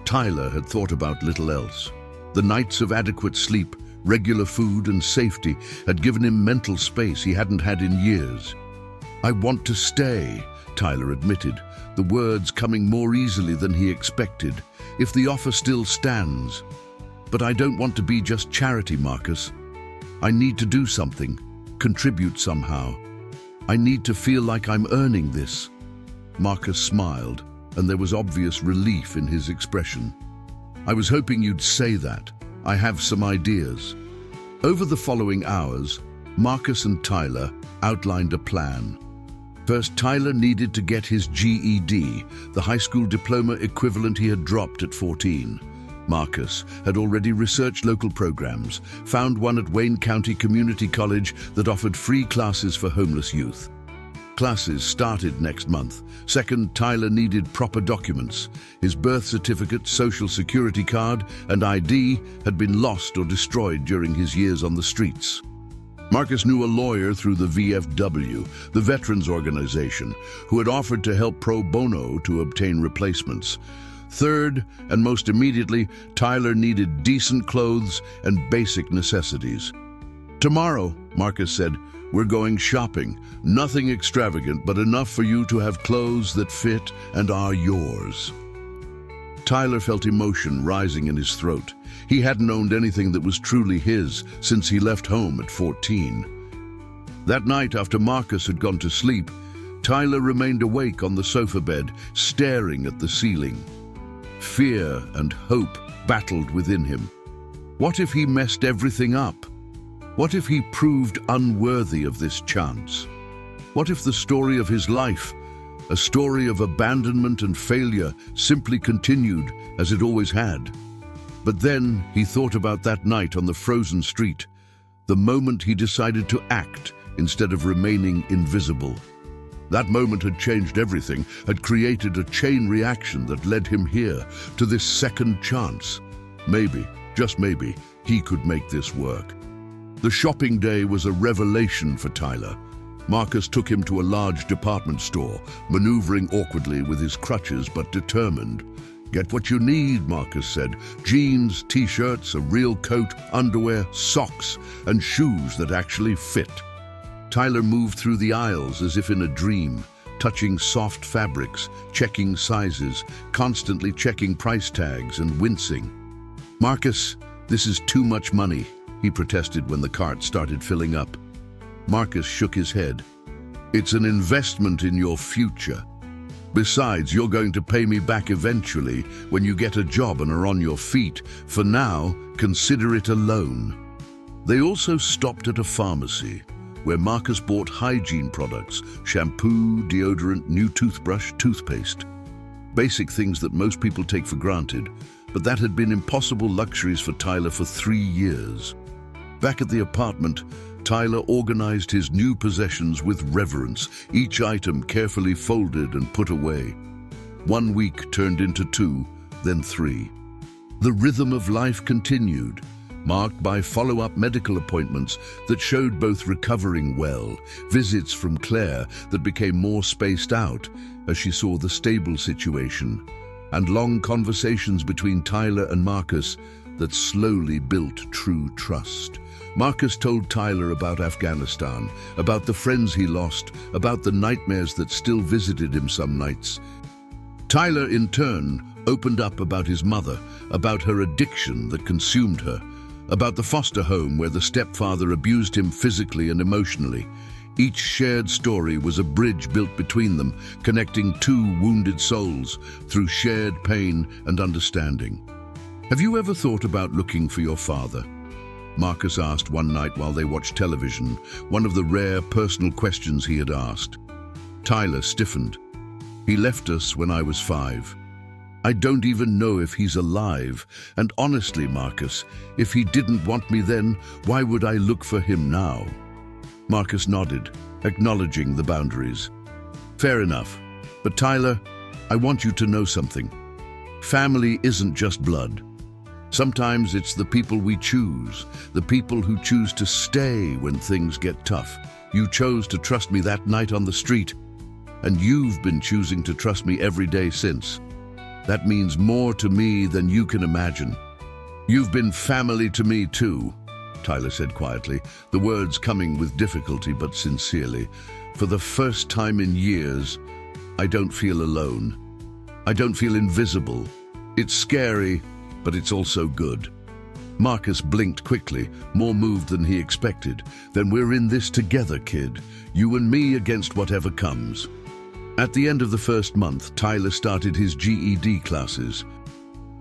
Tyler had thought about little else. The nights of adequate sleep, regular food and safety had given him mental space he hadn't had in years. "I want to stay," Tyler admitted, the words coming more easily than he expected, "if the offer still stands. But I don't want to be just charity, Marcus. I need to do something, contribute somehow. I need to feel like I'm earning this." Marcus smiled, and there was obvious relief in his expression. "I was hoping you'd say that. I have some ideas." Over the following hours, Marcus and Tyler outlined a plan. First, Tyler needed to get his GED, the high school diploma equivalent he had dropped at 14. Marcus had already researched local programs, found one at Wayne County Community College that offered free classes for homeless youth. Classes started next month. Second, Tyler needed proper documents. His birth certificate, social security card, and ID had been lost or destroyed during his years on the streets. Marcus knew a lawyer through the VFW, the Veterans Organization, who had offered to help pro bono to obtain replacements. Third, and most immediately, Tyler needed decent clothes and basic necessities. "Tomorrow," Marcus said, "we're going shopping. Nothing extravagant, but enough for you to have clothes that fit and are yours." Tyler felt emotion rising in his throat. He hadn't owned anything that was truly his since he left home at 14. That night, after Marcus had gone to sleep, Tyler remained awake on the sofa bed, staring at the ceiling. Fear and hope battled within him. What if he messed everything up? What if he proved unworthy of this chance? What if the story of his life, a story of abandonment and failure, simply continued as it always had? But then he thought about that night on the frozen street, the moment he decided to act instead of remaining invisible. That moment had changed everything, had created a chain reaction that led him here, to this second chance. Maybe, just maybe, he could make this work. The shopping day was a revelation for Tyler. Marcus took him to a large department store, maneuvering awkwardly with his crutches but determined. "Get what you need," Marcus said. "Jeans, t-shirts, a real coat, underwear, socks, and shoes that actually fit." Tyler moved through the aisles as if in a dream, touching soft fabrics, checking sizes, constantly checking price tags and wincing. "Marcus, this is too much money," he protested when the cart started filling up. Marcus shook his head. "It's an investment in your future. Besides, you're going to pay me back eventually when you get a job and are on your feet. For now, consider it a loan." They also stopped at a pharmacy where Marcus bought hygiene products, shampoo, deodorant, new toothbrush, toothpaste. Basic things that most people take for granted, but that had been impossible luxuries for Tyler for 3 years. Back at the apartment, Tyler organized his new possessions with reverence, each item carefully folded and put away. 1 week turned into 2, then 3. The rhythm of life continued, marked by follow-up medical appointments that showed both recovering well, visits from Claire that became more spaced out as she saw the stable situation, and long conversations between Tyler and Marcus that slowly built true trust. Marcus told Tyler about Afghanistan, about the friends he lost, about the nightmares that still visited him some nights. Tyler, in turn, opened up about his mother, about her addiction that consumed her, about the foster home where the stepfather abused him physically and emotionally. Each shared story was a bridge built between them, connecting 2 wounded souls through shared pain and understanding. "Have you ever thought about looking for your father?" Marcus asked one night while they watched television, one of the rare personal questions he had asked. Tyler stiffened. "He left us when I was 5. I don't even know if he's alive, and honestly, Marcus, if he didn't want me then, why would I look for him now?" Marcus nodded, acknowledging the boundaries. "Fair enough. But Tyler, I want you to know something. Family isn't just blood. Sometimes it's the people we choose, the people who choose to stay when things get tough. You chose to trust me that night on the street, and you've been choosing to trust me every day since. That means more to me than you can imagine. You've been family to me too," Tyler said quietly, the words coming with difficulty but sincerely. "For the first time in years, I don't feel alone. I don't feel invisible. It's scary, but it's also good." Marcus blinked quickly, more moved than he expected. "Then we're in this together, kid. You and me against whatever comes." At the end of the first month, Tyler started his GED classes.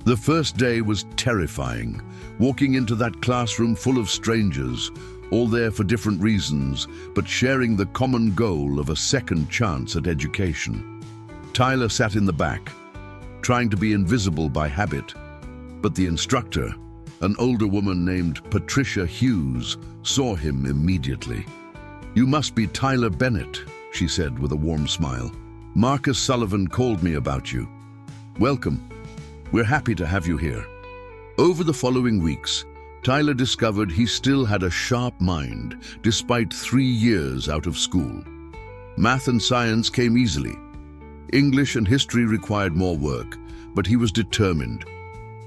The first day was terrifying, walking into that classroom full of strangers, all there for different reasons, but sharing the common goal of a second chance at education. Tyler sat in the back, trying to be invisible by habit, but the instructor, an older woman named Patricia Hughes, saw him immediately. "You must be Tyler Bennett," she said with a warm smile. "Marcus Sullivan called me about you. Welcome. We're happy to have you here." Over the following weeks, Tyler discovered he still had a sharp mind, despite 3 years out of school. Math and science came easily. English and history required more work, but he was determined.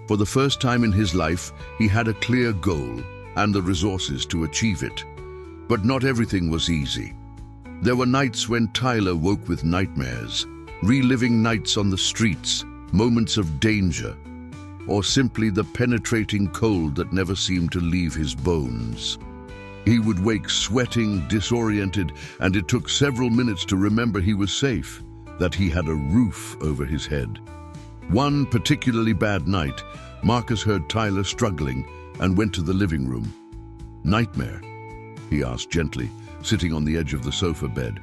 For the first time in his life, he had a clear goal and the resources to achieve it. But not everything was easy. There were nights when Tyler woke with nightmares, reliving nights on the streets, moments of danger, or simply the penetrating cold that never seemed to leave his bones. He would wake sweating, disoriented, and it took several minutes to remember he was safe, that he had a roof over his head. One particularly bad night, Marcus heard Tyler struggling and went to the living room. "Nightmare?" he asked gently, sitting on the edge of the sofa bed.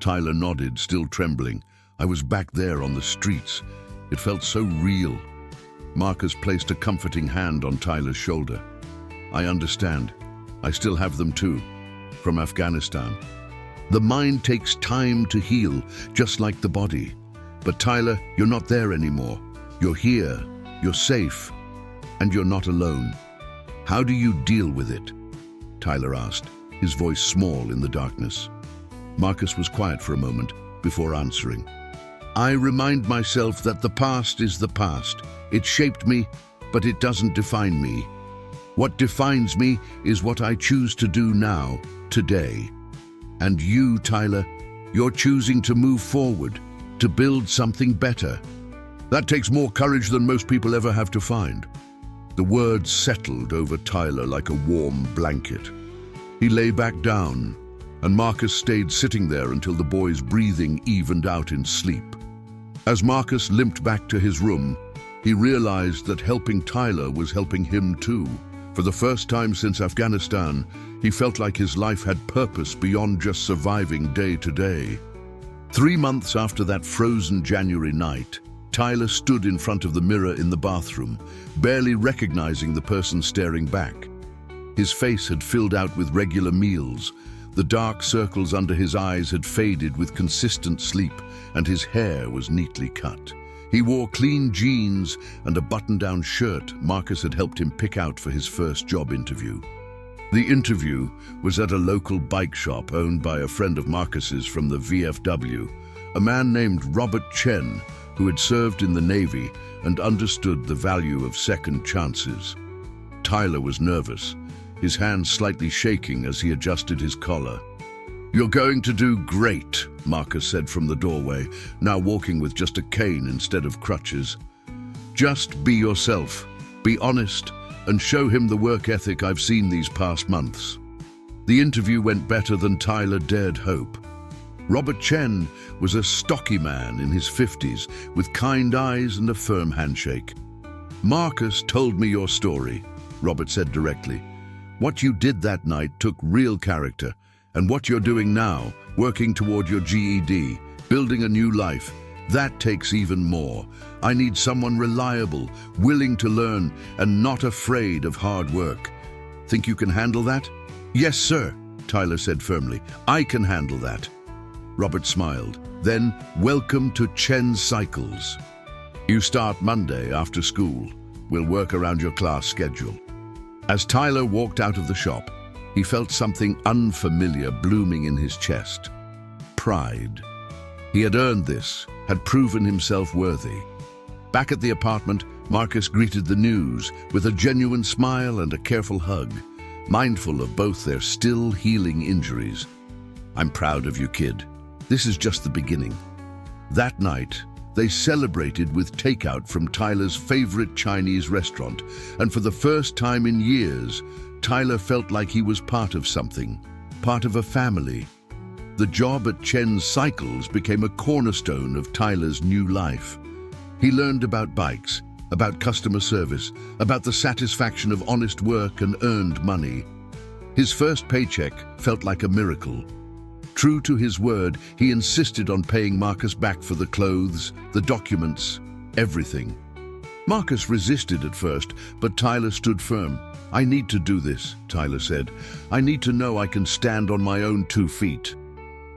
Tyler nodded, still trembling. "I was back there on the streets. It felt so real." Marcus placed a comforting hand on Tyler's shoulder. "I understand. I still have them too, from Afghanistan. The mind takes time to heal, just like the body. But Tyler, you're not there anymore. You're here, you're safe, and you're not alone. How do you deal with it?" Tyler asked, his voice small in the darkness. Marcus was quiet for a moment before answering. "I remind myself that the past is the past. It shaped me, but it doesn't define me. What defines me is what I choose to do now, today. And you, Tyler, you're choosing to move forward, to build something better. That takes more courage than most people ever have to find." The words settled over Tyler like a warm blanket. He lay back down, and Marcus stayed sitting there until the boy's breathing evened out in sleep. As Marcus limped back to his room, he realized that helping Tyler was helping him too. For the first time since Afghanistan, he felt like his life had purpose beyond just surviving day to day. 3 months after that frozen January night, Tyler stood in front of the mirror in the bathroom, barely recognizing the person staring back. His face had filled out with regular meals. The dark circles under his eyes had faded with consistent sleep, and his hair was neatly cut. He wore clean jeans and a button-down shirt Marcus had helped him pick out for his first job interview. The interview was at a local bike shop owned by a friend of Marcus's from the VFW, a man named Robert Chen, who had served in the Navy and understood the value of second chances. Tyler was nervous, his hands slightly shaking as he adjusted his collar. "You're going to do great," Marcus said from the doorway, now walking with just a cane instead of crutches. "Just be yourself, be honest, and show him the work ethic I've seen these past months." The interview went better than Tyler dared hope. Robert Chen was a stocky man in his 50s with kind eyes and a firm handshake. "Marcus told me your story," Robert said directly. "What you did that night took real character, and what you're doing now, working toward your GED, building a new life, that takes even more. I need someone reliable, willing to learn, and not afraid of hard work. Think you can handle that?" "Yes, sir," Tyler said firmly. "I can handle that." Robert smiled. "Then, welcome to Chen's Cycles. You start Monday after school. We'll work around your class schedule." As Tyler walked out of the shop, he felt something unfamiliar blooming in his chest. Pride. He had earned this, had proven himself worthy. Back at the apartment, Marcus greeted the news with a genuine smile and a careful hug, mindful of both their still healing injuries. "I'm proud of you, kid. This is just the beginning." That night, they celebrated with takeout from Tyler's favorite Chinese restaurant, and for the first time in years, Tyler felt like he was part of something, part of a family. The job at Chen's Cycles became a cornerstone of Tyler's new life. He learned about bikes, about customer service, about the satisfaction of honest work and earned money. His first paycheck felt like a miracle. True to his word, he insisted on paying Marcus back for the clothes, the documents, everything. Marcus resisted at first, but Tyler stood firm. "I need to do this," Tyler said. "I need to know I can stand on my own 2 feet."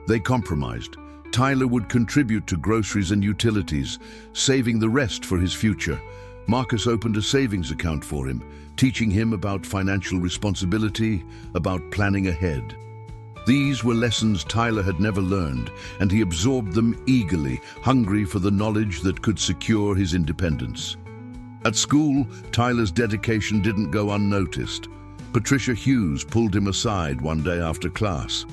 They compromised. Tyler would contribute to groceries and utilities, saving the rest for his future. Marcus opened a savings account for him, teaching him about financial responsibility, about planning ahead. These were lessons Tyler had never learned, and he absorbed them eagerly, hungry for the knowledge that could secure his independence. At school, Tyler's dedication didn't go unnoticed. Patricia Hughes pulled him aside one day after class.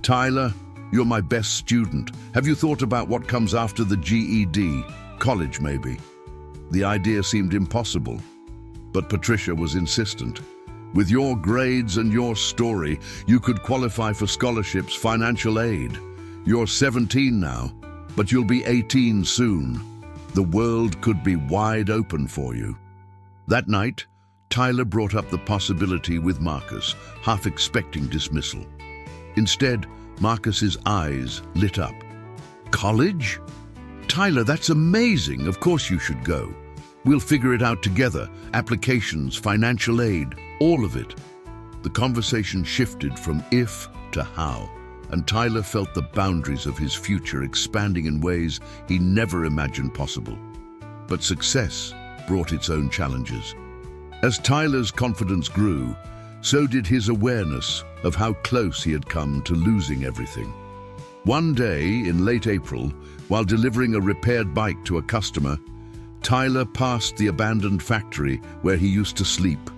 "Tyler, you're my best student. Have you thought about what comes after the GED? College, maybe?" The idea seemed impossible, but Patricia was insistent. "With your grades and your story, you could qualify for scholarships, financial aid. You're 17 now, but you'll be 18 soon. The world could be wide open for you." That night, Tyler brought up the possibility with Marcus, half expecting dismissal. Instead, Marcus's eyes lit up. "College? Tyler, that's amazing. Of course you should go. We'll figure it out together. Applications, financial aid, all of it." The conversation shifted from if to how, and Tyler felt the boundaries of his future expanding in ways he never imagined possible. But success brought its own challenges. As Tyler's confidence grew, so did his awareness of how close he had come to losing everything. One day in late April, while delivering a repaired bike to a customer, Tyler passed the abandoned factory where he used to sleep.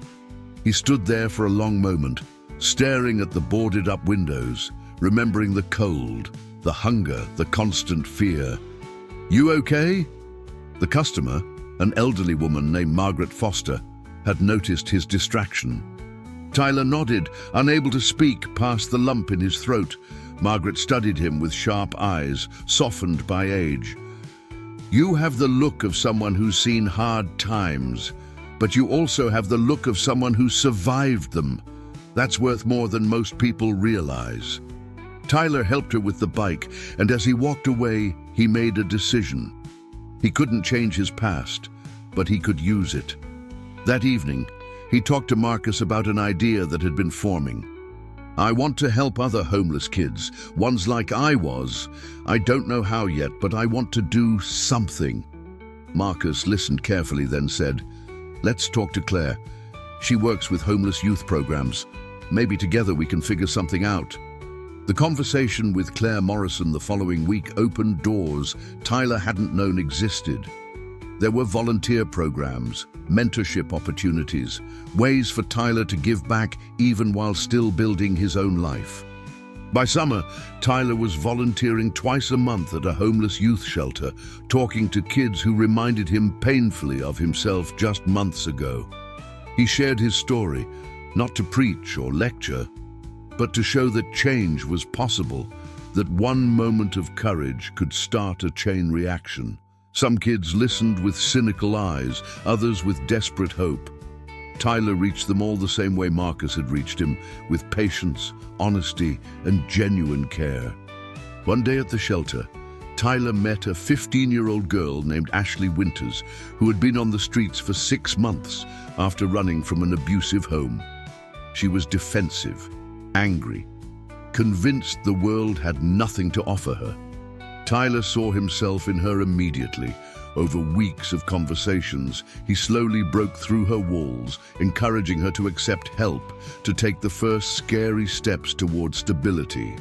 He stood there for a long moment, staring at the boarded-up windows, remembering the cold, the hunger, the constant fear. "You okay?" The customer, an elderly woman named Margaret Foster, had noticed his distraction. Tyler nodded, unable to speak past the lump in his throat. Margaret studied him with sharp eyes, softened by age. "You have the look of someone who's seen hard times. but you also have the look of someone who survived them. That's worth more than most people realize." Tyler helped her with the bike, and as he walked away, he made a decision. He couldn't change his past, but he could use it. That evening, he talked to Marcus about an idea that had been forming. "I want to help other homeless kids, ones like I was. I don't know how yet, but I want to do something." Marcus listened carefully, then said, "Let's talk to Claire. She works with homeless youth programs. Maybe together we can figure something out." The conversation with Claire Morrison the following week opened doors Tyler hadn't known existed. There were volunteer programs, mentorship opportunities, ways for Tyler to give back even while still building his own life. By summer, Tyler was volunteering twice a month at a homeless youth shelter, talking to kids who reminded him painfully of himself just months ago. He shared his story, not to preach or lecture, but to show that change was possible, that one moment of courage could start a chain reaction. Some kids listened with cynical eyes, others with desperate hope. Tyler reached them all the same way Marcus had reached him, with patience, honesty, and genuine care. One day at the shelter, Tyler met a 15-year-old girl named Ashley Winters, who had been on the streets for 6 months after running from an abusive home. She was defensive, angry, convinced the world had nothing to offer her. Tyler saw himself in her immediately. Over weeks of conversations, he slowly broke through her walls, encouraging her to accept help, to take the first scary steps toward stability.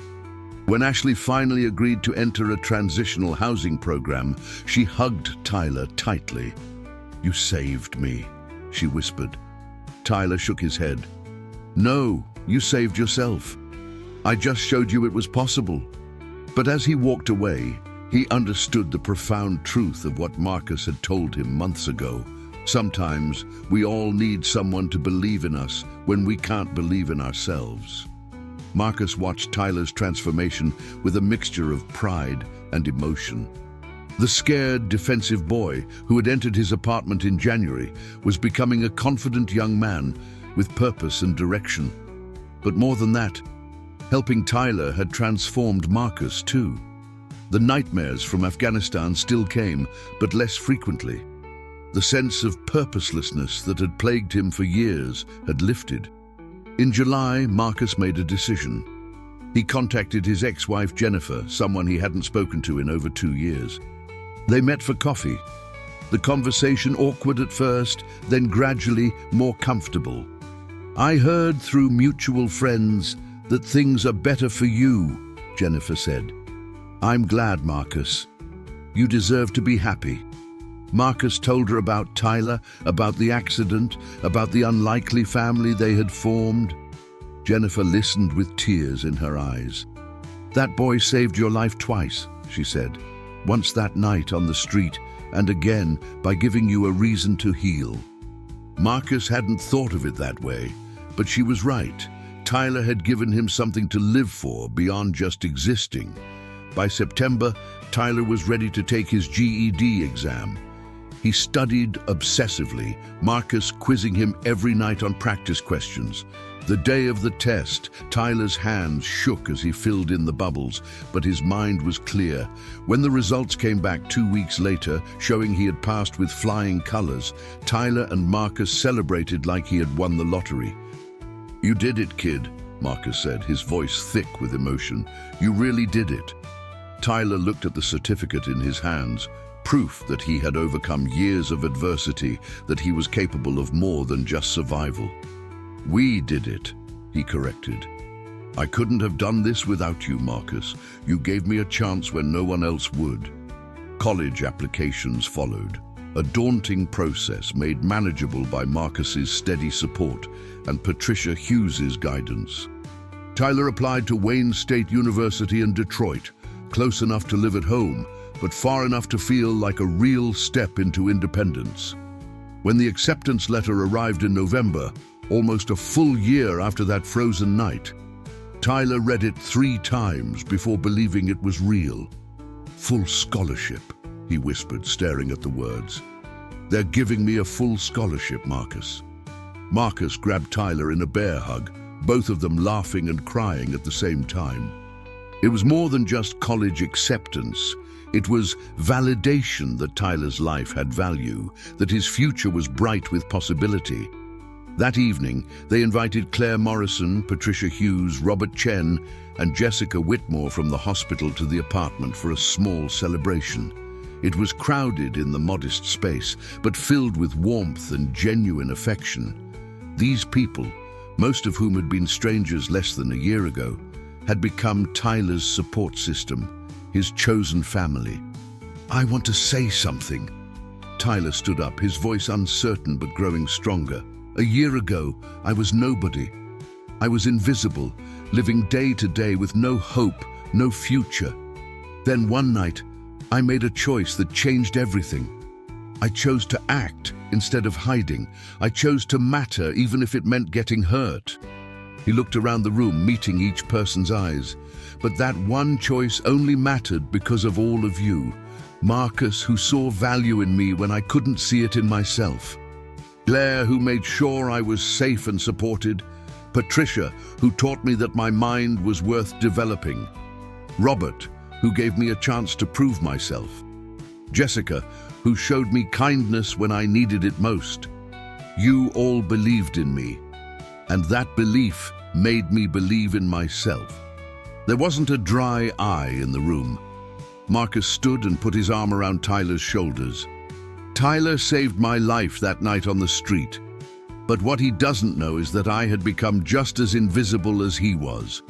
When Ashley finally agreed to enter a transitional housing program, she hugged Tyler tightly. "You saved me," she whispered. Tyler shook his head. "No, you saved yourself. I just showed you it was possible." But as he walked away, he understood the profound truth of what Marcus had told him months ago. Sometimes we all need someone to believe in us when we can't believe in ourselves. Marcus watched Tyler's transformation with a mixture of pride and emotion. The scared, defensive boy who had entered his apartment in January was becoming a confident young man with purpose and direction. But more than that, helping Tyler had transformed Marcus too. The nightmares from Afghanistan still came, but less frequently. The sense of purposelessness that had plagued him for years had lifted. In July, Marcus made a decision. He contacted his ex-wife Jennifer, someone he hadn't spoken to in over 2 years. They met for coffee. The conversation awkward at first, then gradually more comfortable. "I heard through mutual friends that things are better for you," Jennifer said. "I'm glad, Marcus. You deserve to be happy." Marcus told her about Tyler, about the accident, about the unlikely family they had formed. Jennifer listened with tears in her eyes. "That boy saved your life twice," she said. "Once that night on the street, and again by giving you a reason to heal." Marcus hadn't thought of it that way, but she was right. Tyler had given him something to live for beyond just existing. By September, Tyler was ready to take his GED exam. He studied obsessively, Marcus quizzing him every night on practice questions. The day of the test, Tyler's hands shook as he filled in the bubbles, but his mind was clear. When the results came back 2 weeks later, showing he had passed with flying colors, Tyler and Marcus celebrated like he had won the lottery. "You did it, kid," Marcus said, his voice thick with emotion. "You really did it." Tyler looked at the certificate in his hands, proof that he had overcome years of adversity, that he was capable of more than just survival. "We did it," he corrected. "I couldn't have done this without you, Marcus. You gave me a chance when no one else would." College applications followed, a daunting process made manageable by Marcus's steady support and Patricia Hughes's guidance. Tyler applied to Wayne State University in Detroit, close enough to live at home, but far enough to feel like a real step into independence. When the acceptance letter arrived in November, almost a full year after that frozen night, Tyler read it 3 times before believing it was real. "Full scholarship," he whispered, staring at the words. They're giving me a full scholarship, Marcus. Marcus grabbed Tyler in a bear hug, both of them laughing and crying at the same time. It was more than just college acceptance. It was validation that Tyler's life had value, that his future was bright with possibility. That evening, they invited Claire Morrison, Patricia Hughes, Robert Chen, and Jessica Whitmore from the hospital to the apartment for a small celebration. It was crowded in the modest space, but filled with warmth and genuine affection. These people, most of whom had been strangers less than a year ago, had become Tyler's support system, his chosen family. "I want to say something." Tyler stood up, his voice uncertain but growing stronger. "A year ago, I was nobody. I was invisible, living day to day with no hope, no future. Then one night, I made a choice that changed everything. I chose to act instead of hiding. I chose to matter even if it meant getting hurt." He looked around the room, meeting each person's eyes. "But that one choice only mattered because of all of you. Marcus, who saw value in me when I couldn't see it in myself. Claire, who made sure I was safe and supported. Patricia, who taught me that my mind was worth developing. Robert, who gave me a chance to prove myself. Jessica, who showed me kindness when I needed it most. You all believed in me, and that belief made me believe in myself." There wasn't a dry eye in the room. Marcus stood and put his arm around Tyler's shoulders. "Tyler saved my life that night on the street. But what he doesn't know is that I had become just as invisible as he was.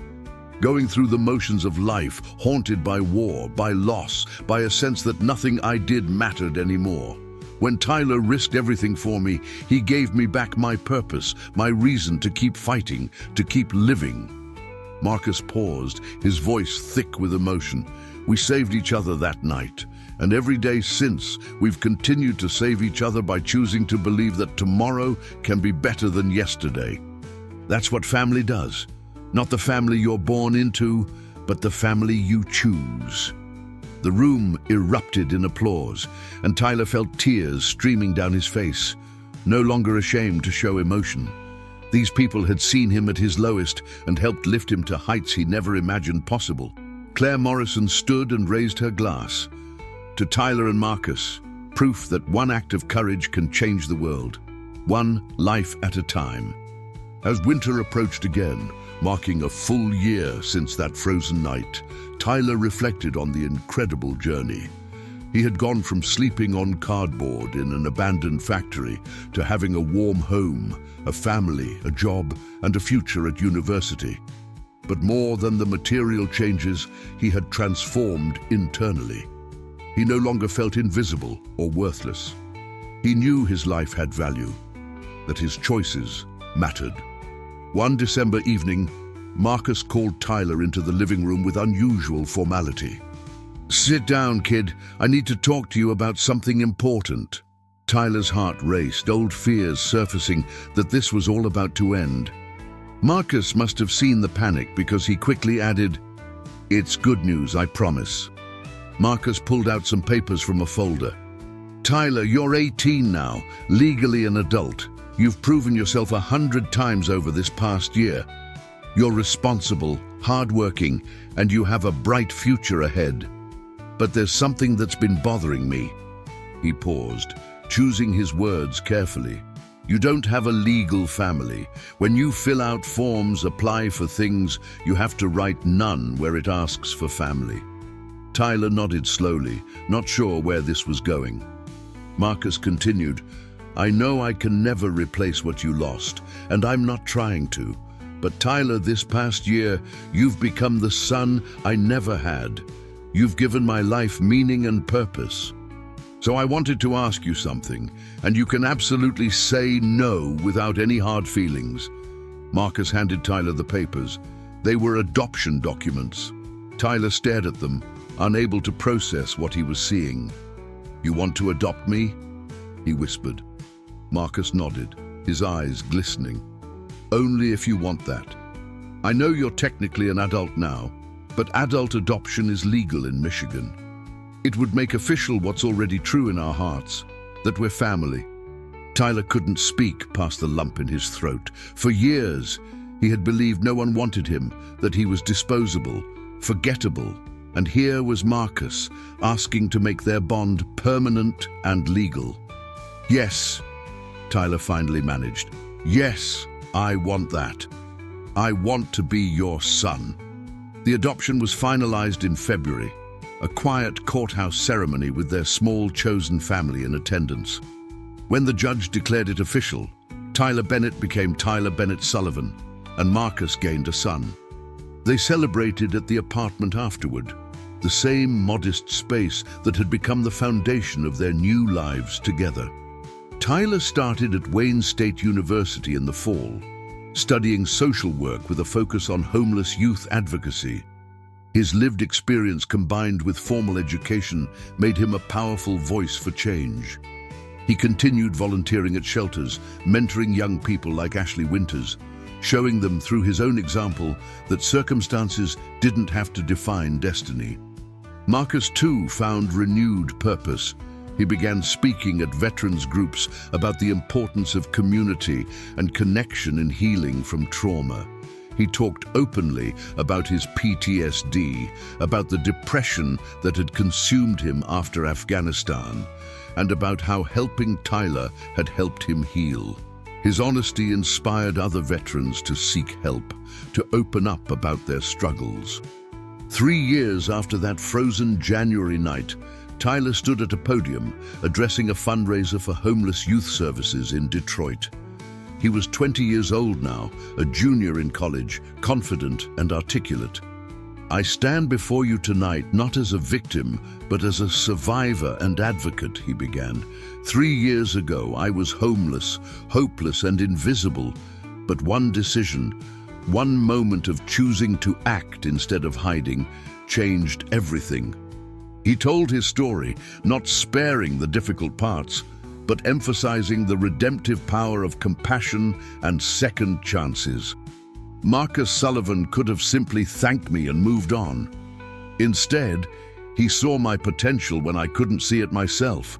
Going through the motions of life, haunted by war, by loss, by a sense that nothing I did mattered anymore. When Tyler risked everything for me, he gave me back my purpose, my reason to keep fighting, to keep living." Marcus paused, his voice thick with emotion. "We saved each other that night, and every day since, we've continued to save each other by choosing to believe that tomorrow can be better than yesterday. That's what family does. Not the family you're born into, but the family you choose." The room erupted in applause, and Tyler felt tears streaming down his face, no longer ashamed to show emotion. These people had seen him at his lowest and helped lift him to heights he never imagined possible. Claire Morrison stood and raised her glass. "To Tyler and Marcus, proof that one act of courage can change the world, one life at a time." As winter approached again, marking a full year since that frozen night, Tyler reflected on the incredible journey. He had gone from sleeping on cardboard in an abandoned factory to having a warm home, a family, a job, and a future at university. But more than the material changes, he had transformed internally. He no longer felt invisible or worthless. He knew his life had value, that his choices mattered. One December evening, Marcus called Tyler into the living room with unusual formality. "Sit down, kid. I need to talk to you about something important." Tyler's heart raced, old fears surfacing that this was all about to end. Marcus must have seen the panic because he quickly added, "It's good news, I promise." Marcus pulled out some papers from a folder. "Tyler, you're 18 now, legally an adult. You've proven yourself 100 times over this past year. You're responsible, hardworking, and you have a bright future ahead. But there's something that's been bothering me." He paused, choosing his words carefully. "You don't have a legal family. When you fill out forms, apply for things, you have to write none where it asks for family." Tyler nodded slowly, not sure where this was going. Marcus continued, "I know I can never replace what you lost, and I'm not trying to. But Tyler, this past year, you've become the son I never had. You've given my life meaning and purpose. So I wanted to ask you something, and you can absolutely say no without any hard feelings." Marcus handed Tyler the papers. They were adoption documents. Tyler stared at them, unable to process what he was seeing. "You want to adopt me?" he whispered. Marcus nodded, his eyes glistening. "Only if you want that. I know you're technically an adult now, but adult adoption is legal in Michigan. It would make official what's already true in our hearts. that we're family." Tyler couldn't speak past the lump in his throat. For years, he had believed no one wanted him, that he was disposable, forgettable. And here was Marcus, asking to make their bond permanent and legal. "Yes," Tyler finally managed. "Yes, I want that. I want to be your son." The adoption was finalized in February, a quiet courthouse ceremony with their small chosen family in attendance. When the judge declared it official, Tyler Bennett became Tyler Bennett Sullivan, and Marcus gained a son. They celebrated at the apartment afterward, the same modest space that had become the foundation of their new lives together. Tyler started at Wayne State University in the fall, studying social work with a focus on homeless youth advocacy. His lived experience combined with formal education made him a powerful voice for change. He continued volunteering at shelters, mentoring young people like Ashley Winters, showing them through his own example that circumstances didn't have to define destiny. Marcus, too, found renewed purpose. He began speaking at veterans groups about the importance of community and connection in healing from trauma. He talked openly about his PTSD, about the depression that had consumed him after Afghanistan, and about how helping Tyler had helped him heal. His honesty inspired other veterans to seek help, to open up about their struggles. 3 years after that frozen January night, Tyler stood at a podium addressing a fundraiser for homeless youth services in Detroit. He was 20 years old now, a junior in college, confident and articulate. "I stand before you tonight not as a victim, but as a survivor and advocate," he began. 3 years ago, I was homeless, hopeless and invisible, but one decision, one moment of choosing to act instead of hiding, changed everything." He told his story, not sparing the difficult parts, but emphasizing the redemptive power of compassion and second chances. Marcus Sullivan could have simply thanked me and moved on. Instead, he saw my potential when I couldn't see it myself.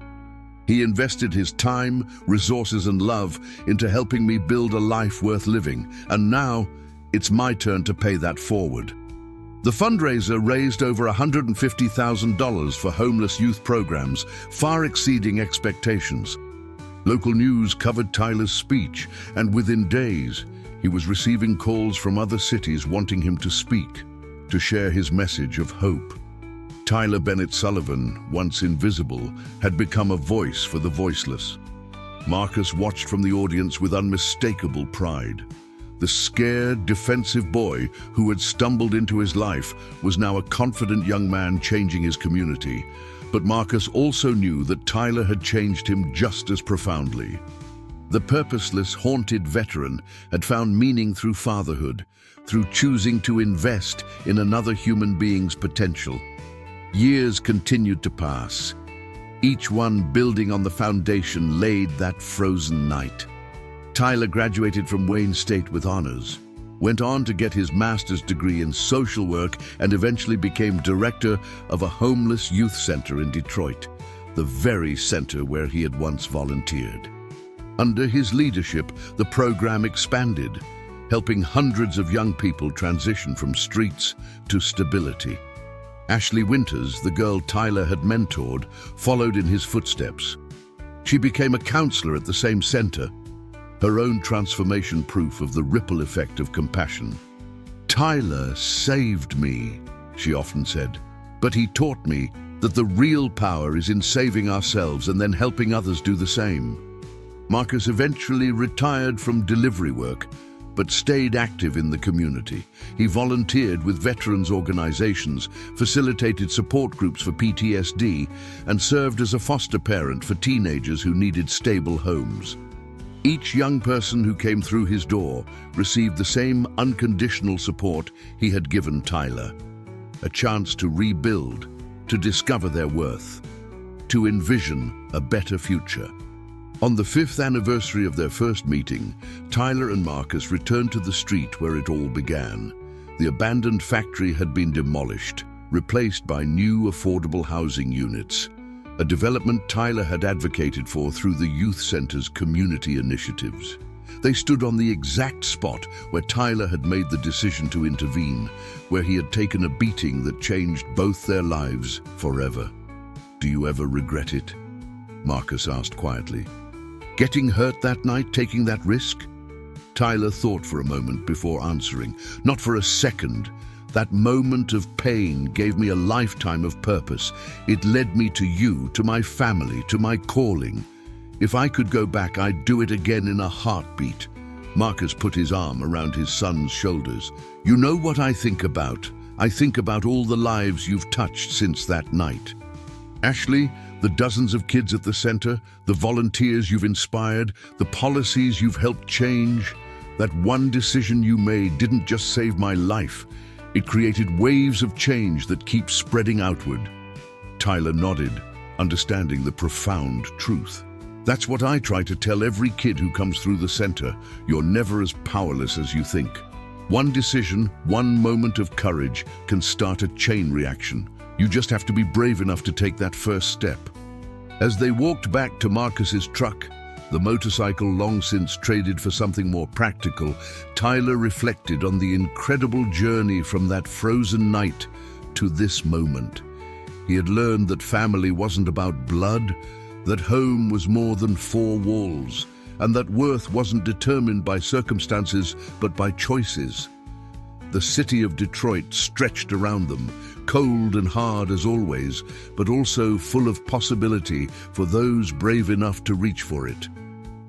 He invested his time, resources and love into helping me build a life worth living, and now it's my turn to pay that forward. The fundraiser raised over $150,000 for homeless youth programs, far exceeding expectations. Local news covered Tyler's speech, and within days, he was receiving calls from other cities wanting him to speak, to share his message of hope. Tyler Bennett Sullivan, once invisible, had become a voice for the voiceless. Marcus watched from the audience with unmistakable pride. The scared, defensive boy who had stumbled into his life was now a confident young man changing his community. But Marcus also knew that Tyler had changed him just as profoundly. The purposeless, haunted veteran had found meaning through fatherhood, through choosing to invest in another human being's potential. Years continued to pass, each one building on the foundation laid that frozen night. Tyler graduated from Wayne State with honors, went on to get his master's degree in social work, and eventually became director of a homeless youth center in Detroit, the very center where he had once volunteered. Under his leadership, the program expanded, helping hundreds of young people transition from streets to stability. Ashley Winters, the girl Tyler had mentored, followed in his footsteps. She became a counselor at the same center, her own transformation proof of the ripple effect of compassion. "Tyler saved me," she often said, "but he taught me that the real power is in saving ourselves and then helping others do the same." Marcus eventually retired from delivery work, but stayed active in the community. He volunteered with veterans organizations, facilitated support groups for PTSD, and served as a foster parent for teenagers who needed stable homes. Each young person who came through his door received the same unconditional support he had given Tyler. A chance to rebuild, to discover their worth, to envision a better future. On the 5th anniversary of their first meeting, Tyler and Marcus returned to the street where it all began. The abandoned factory had been demolished, replaced by new affordable housing units. a development Tyler had advocated for through the youth center's community initiatives. They stood on the exact spot where Tyler had made the decision to intervene, where he had taken a beating that changed both their lives forever. "Do you ever regret it?" Marcus asked quietly. "Getting hurt that night, taking that risk?" Tyler thought for a moment before answering. "Not for a second. That moment of pain gave me a lifetime of purpose. It led me to you, to my family, to my calling. If I could go back, I'd do it again in a heartbeat." Marcus put his arm around his son's shoulders. "You know what I think about? I think about all the lives you've touched since that night. Ashley, the dozens of kids at the center, the volunteers you've inspired, the policies you've helped change. That one decision you made didn't just save my life. It created waves of change that keep spreading outward." Tyler nodded, understanding the profound truth. "That's what I try to tell every kid who comes through the center. You're never as powerless as you think. One decision, one moment of courage can start a chain reaction. You just have to be brave enough to take that first step." As they walked back to Marcus's truck, the motorcycle long since traded for something more practical, Tyler reflected on the incredible journey from that frozen night to this moment. He had learned that family wasn't about blood, that home was more than four walls, and that worth wasn't determined by circumstances but by choices. The city of Detroit stretched around them, cold and hard as always, but also full of possibility for those brave enough to reach for it.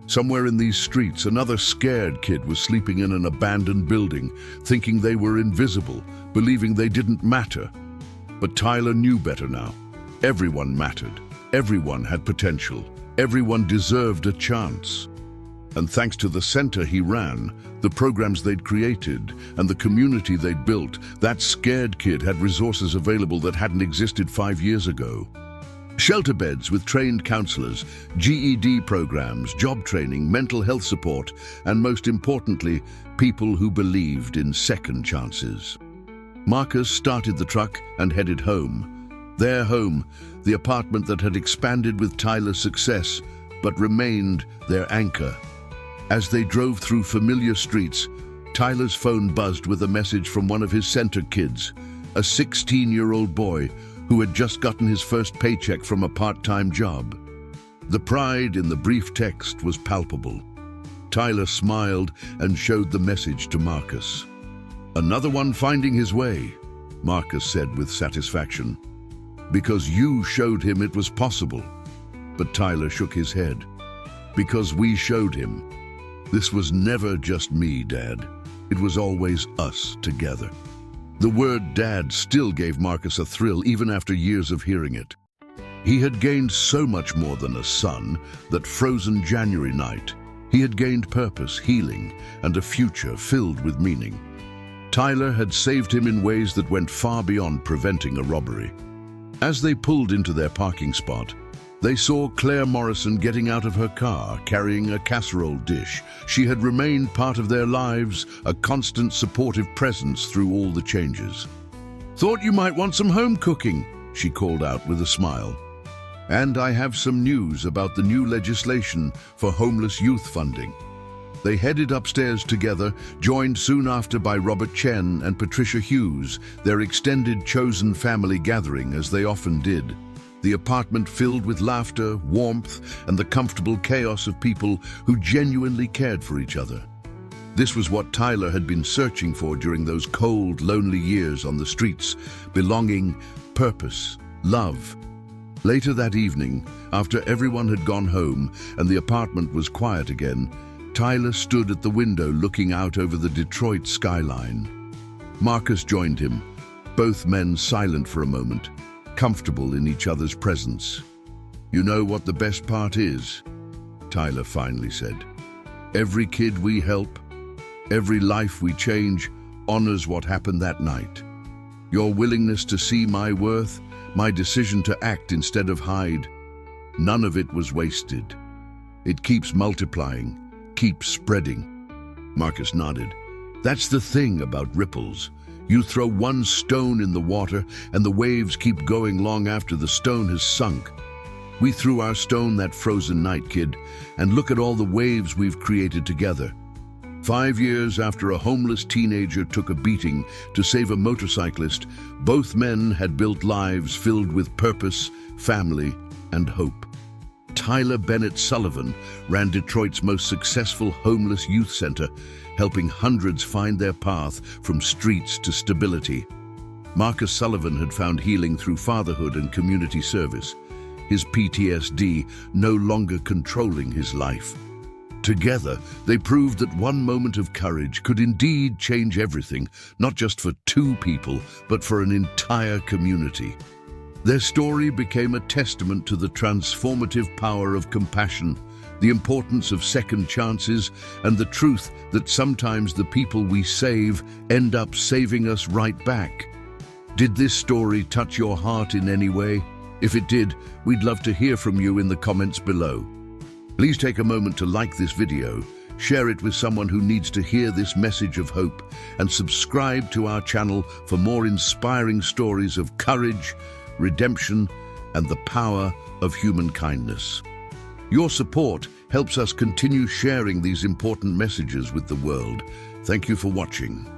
Somewhere in these streets, another scared kid was sleeping in an abandoned building, thinking they were invisible, believing they didn't matter. But Tyler knew better now. Everyone mattered. Everyone had potential. Everyone deserved a chance. And thanks to the center he ran, the programs they'd created, and the community they'd built, that scared kid had resources available that hadn't existed 5 years ago. Shelter beds with trained counselors, GED programs, job training, mental health support, and most importantly, people who believed in second chances. Marcus started the truck and headed home. Their home, the apartment that had expanded with Tyler's success, but remained their anchor. As they drove through familiar streets, Tyler's phone buzzed with a message from one of his center kids, a 16-year-old boy who had just gotten his first paycheck from a part-time job. The pride in the brief text was palpable. Tyler smiled and showed the message to Marcus. "Another one finding his way," Marcus said with satisfaction. "Because you showed him it was possible." But Tyler shook his head. "Because we showed him. This was never just me, Dad. It was always us together." The word Dad still gave Marcus a thrill even after years of hearing it. He had gained so much more than a son. That frozen January night, he had gained purpose, healing, and a future filled with meaning. Tyler had saved him in ways that went far beyond preventing a robbery. As they pulled into their parking spot, they saw Claire Morrison getting out of her car, carrying a casserole dish. She had remained part of their lives, a constant supportive presence through all the changes. "Thought you might want some home cooking," she called out with a smile. "And I have some news about the new legislation for homeless youth funding." They headed upstairs together, joined soon after by Robert Chen and Patricia Hughes, their extended chosen family gathering as they often did. The apartment filled with laughter, warmth, and the comfortable chaos of people who genuinely cared for each other. This was what Tyler had been searching for during those cold, lonely years on the streets: belonging, purpose, love. Later that evening, after everyone had gone home and the apartment was quiet again, Tyler stood at the window looking out over the Detroit skyline. Marcus joined him, both men silent for a moment, comfortable in each other's presence. "You know what the best part is?" Tyler finally said. "Every kid we help, every life we change, honors what happened that night. Your willingness to see my worth, my decision to act instead of hide, none of it was wasted. It keeps multiplying, keeps spreading." Marcus nodded. "That's the thing about ripples. You throw one stone in the water and the waves keep going long after the stone has sunk. We threw our stone that frozen night, kid, and look at all the waves we've created together. 5 years after a homeless teenager took a beating to save a motorcyclist, both men had built lives filled with purpose, family, and hope. Tyler Bennett Sullivan ran Detroit's most successful homeless youth center, helping hundreds find their path from streets to stability. Marcus Sullivan had found healing through fatherhood and community service, his PTSD no longer controlling his life. Together, they proved that one moment of courage could indeed change everything, not just for two people, but for an entire community. Their story became a testament to the transformative power of compassion, the importance of second chances, and the truth that sometimes the people we save end up saving us right back. Did this story touch your heart in any way? If it did, we'd love to hear from you in the comments below. Please take a moment to like this video, share it with someone who needs to hear this message of hope, and subscribe to our channel for more inspiring stories of courage, redemption, and the power of human kindness. Your support helps us continue sharing these important messages with the world. Thank you for watching.